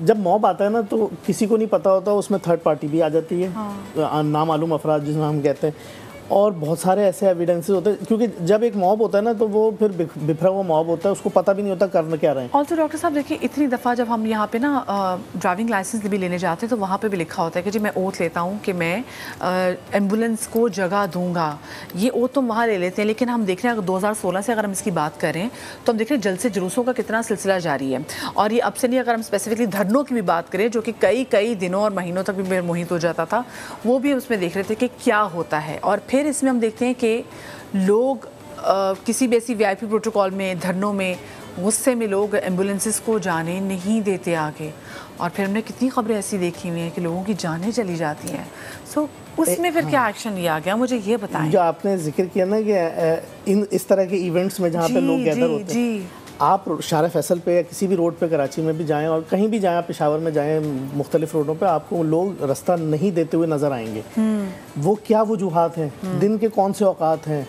जब मॉब आता है ना तो किसी को नहीं पता होता, उसमें थर्ड पार्टी भी आ जाती है। हाँ। नामालूम अफराद जिसमें हम कहते हैं, और बहुत सारे ऐसे एविडेंसेस होते हैं, क्योंकि जब एक मॉब होता है ना तो वो फिर बिखरा हुआ मॉब होता है, उसको पता भी नहीं होता करना क्या रहे हैं। ऑल्सो डॉक्टर साहब देखिए, इतनी दफ़ा जब हम यहाँ पे ना ड्राइविंग लाइसेंस भी लेने जाते हैं तो वहाँ पे भी लिखा होता है कि जी मैं ओथ लेता हूँ कि मैं एम्बुलेंस को जगह दूंगा। ये ओथ तो वहाँ ले लेते हैं, लेकिन हम देख रहे हैं अगर 2016 से अगर हम इसकी बात करें तो हम देख रहे हैं जलसे जुलूसों का कितना सिलसिला जारी है। और ये अब से नहीं, अगर हम स्पेसिफिकली धरनों की भी बात करें जो कि कई दिनों और महीनों तक भी मोहित हो जाता था, वो भी उसमें देख रहे थे कि क्या होता है। और फिर इसमें हम देखते हैं कि लोग किसी भी ऐसी वीआईपी प्रोटोकॉल में, धरनों में, गुस्से में लोग एम्बुलेंसेस को जाने नहीं देते आगे। और फिर हमने कितनी खबरें ऐसी देखी हुई हैं कि लोगों की जानें चली जाती हैं। सो उसमें फिर क्या एक्शन लिया गया, मुझे ये बताएं। जो आपने जिक्र किया ना कि इस तरह के इवेंट्स में जहाँ पे लोग गैदर होते हैं, आप शारा फैसल पे या किसी भी रोड पे कराची में भी जाएं और कहीं भी जाएं, पेशावर में जाएं, मुख्तलिफ रोडों पे आपको लोग रास्ता नहीं देते हुए नज़र आएंगे। वो क्या वजूहात हैं, दिन के कौन से औकात हैं,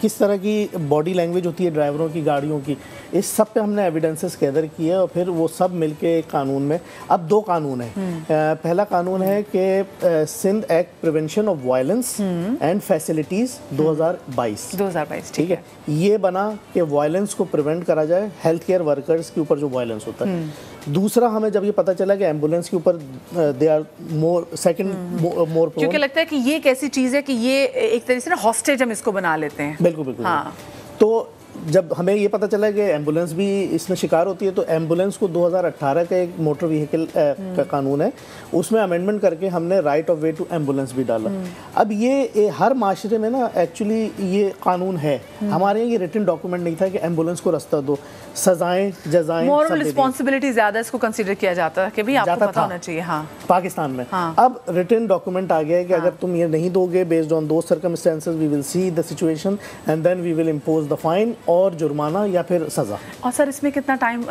किस तरह की बॉडी लैंग्वेज होती है ड्राइवरों की, गाड़ियों की, इस सब पे हमने एविडेंसेस गैदर किए और फिर वो सब मिलके एक कानून में, अब 2 कानून है। पहला कानून है कि Sindh act prevention of violence and facilities 2022 ठीक है। ये बना कि वायलेंस को प्रिवेंट करा जाए, हेल्थ केयर वर्कर्स के ऊपर जो वायलेंस होता है। दूसरा, हमें जब ये पता चला कि एम्बुलेंस के ऊपर दे आर मोर क्योंकि लगता है कि ये एक ऐसी चीज़ है कि ये एक तरीके से ना हॉस्टेज हम इसको बना लेते हैं। बिल्कुल। हाँ। तो जब हमें ये पता चला कि एम्बुलेंस भी इसमें शिकार होती है, तो एम्बुलेंस को 2018 का एक मोटर व्हीकल का कानून है, उसमें अमेंडमेंट करके हमने right of way to ambulance भी डाला। अब ये हर माशरे में ना एक्चुअली ये कानून है, हमारे यहाँ ये रिटन डॉक्यूमेंट नहीं था कि एम्बुलेंस को रास्ता दो, सजाएं जजाएं मोरल रिस्पांसिबिलिटी ज़्यादा इसको कंसीडर किया जाता है कि भाई आपको पता होना चाहिए। हाँ, पाकिस्तान में। हाँ। अब रिटन डॉक्यूमेंट आ गया है कि अगर तुम ये नहीं दोगे, based on those circumstances we will see the situation and then we will impose the fine और जुर्माना या फिर सजा। और सर इसमें कितना टाइम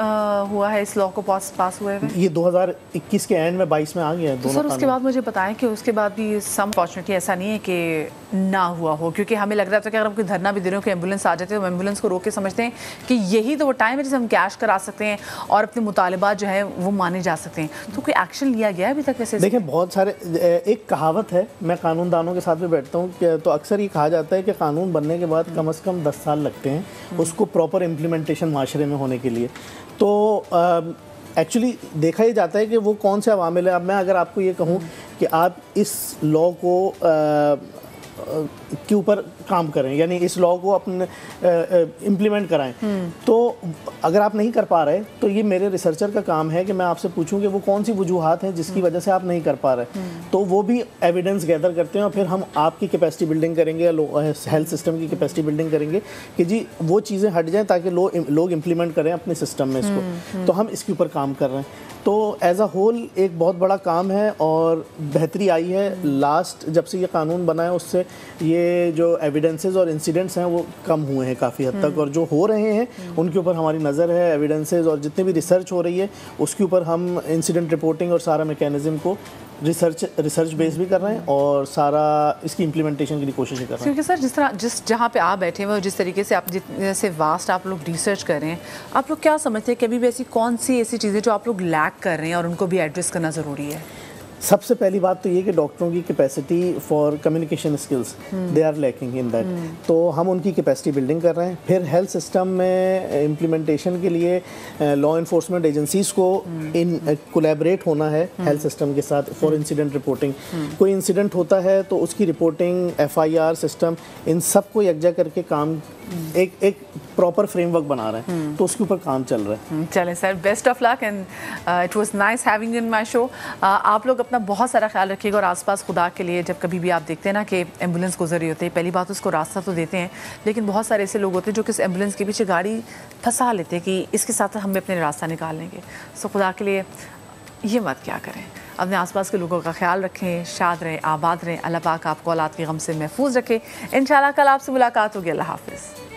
हुआ है इस लॉ को पास हुए हुए? ये 2021 के एंड में 22 में आ गया है। तो सर उसके बाद मुझे बताएं कि उसके बाद भी सम फॉर्चुनेटली ऐसा नहीं है कि ना हुआ हो, क्योंकि हमें लग रहा था कि अगर हम कोई धरना भी दे रहे हो कि एम्बुलेंस आ जाती है तो एम्बुलेंस को रोक के समझते हैं कि यही तो वो टाइम है जिसे हम कैश करा सकते हैं और अपने मुतालिबात जो है वो माने जा सकते हैं। तो कोई एक्शन लिया गया है अभी तक वैसे? देखिए बहुत सारे, एक कहावत है, मैं कानूनदानों के साथ भी बैठता हूँ तो अक्सर ये कहा जाता है कि कानून बनने के बाद कम से कम 10 साल लगते हैं उसको प्रॉपर इम्प्लीमेंटेशन माशरे में होने के लिए। तो एक्चुअली देखा ही जाता है कि वो कौन से अवामिल है। अब मैं अगर आपको ये कहूँ कि आप इस लॉ को के ऊपर काम करें, यानी इस लॉ को अपने इम्प्लीमेंट कराएं, तो अगर आप नहीं कर पा रहे तो ये मेरे रिसर्चर का काम है कि मैं आपसे पूछूं कि वो कौन सी वजूहात हैं जिसकी वजह से आप नहीं कर पा रहे। तो वो भी एविडेंस गैदर करते हैं और फिर हम आपकी कैपेसिटी बिल्डिंग करेंगे, हेल्थ सिस्टम की कैपेसिटी बिल्डिंग करेंगे कि जी वो चीज़ें हट जाएं ताकि लोग इम्प्लीमेंट करें अपने सिस्टम में इसको। तो हम इसके ऊपर काम कर रहे हैं। तो एज अ होल एक बहुत बड़ा काम है और बेहतरी आई है लास्ट जब से ये कानून बना है, उससे ये जो एविडेंसेस और इंसिडेंट्स हैं वो कम हुए हैं काफ़ी हद तक, और जो हो रहे हैं उनके ऊपर हमारी नज़र है। एविडेंसेस और जितनी भी रिसर्च हो रही है उसके ऊपर हम इंसिडेंट रिपोर्टिंग और सारा मैकेनिज्म को रिसर्च बेस भी कर रहे हैं और सारा इसकी इम्प्लीमेंटेशन के लिए कोशिश कर रहे हैं। क्योंकि सर जिस जहाँ पे आप बैठे हुए और जिस तरीके से आप जितने से वास्ट आप लोग रिसर्च कर रहे हैं, आप लोग क्या समझते हैं कि अभी भी ऐसी कौन सी ऐसी चीज़ें जो आप लोग लैक कर रहे हैं और उनको भी एड्रेस करना ज़रूरी है? सबसे पहली बात तो ये कि डॉक्टरों की capacity for communication skills they are lacking in that, तो हम उनकी कैपेसिटी बिल्डिंग कर रहे हैं। फिर हेल्थ सिस्टम में इम्प्लीमेंटेशन के लिए लॉ इन्फोर्समेंट एजेंसीज़ को कोलैबोरेट होना है हेल्थ सिस्टम के साथ फॉर इंसिडेंट रिपोर्टिंग। कोई इंसिडेंट होता है तो उसकी रिपोर्टिंग, FIR सिस्टम, इन सब को यकजा करके काम एक प्रॉपर फ्रेमवर्क बना रहे हैं, तो उसके ऊपर काम चल रहा है। चलें sir, best of luck and it was nice having in my show. आप लोग अपना बहुत सारा ख्याल रखिएगा और आसपास खुदा के लिए जब कभी भी आप देखते हैं ना कि एम्बुलेंस गुजर रही होती है, पहली बात उसको रास्ता तो देते हैं, लेकिन बहुत सारे ऐसे लोग होते हैं जो कि एम्बुलेंस के पीछे गाड़ी फंसा लेते हैं कि इसके साथ हम अपने रास्ता निकाल लेंगे। सो खुदा के लिए ये मत क्या करें, अपने आसपास के लोगों का ख्याल रखें, शाद रहें, आबाद रहें। अल्लाह पाक आपको औलाद के गम से महफूज रखे। इंशाल्लाह कल आपसे मुलाकात होगी। अल्लाह हाफिज़।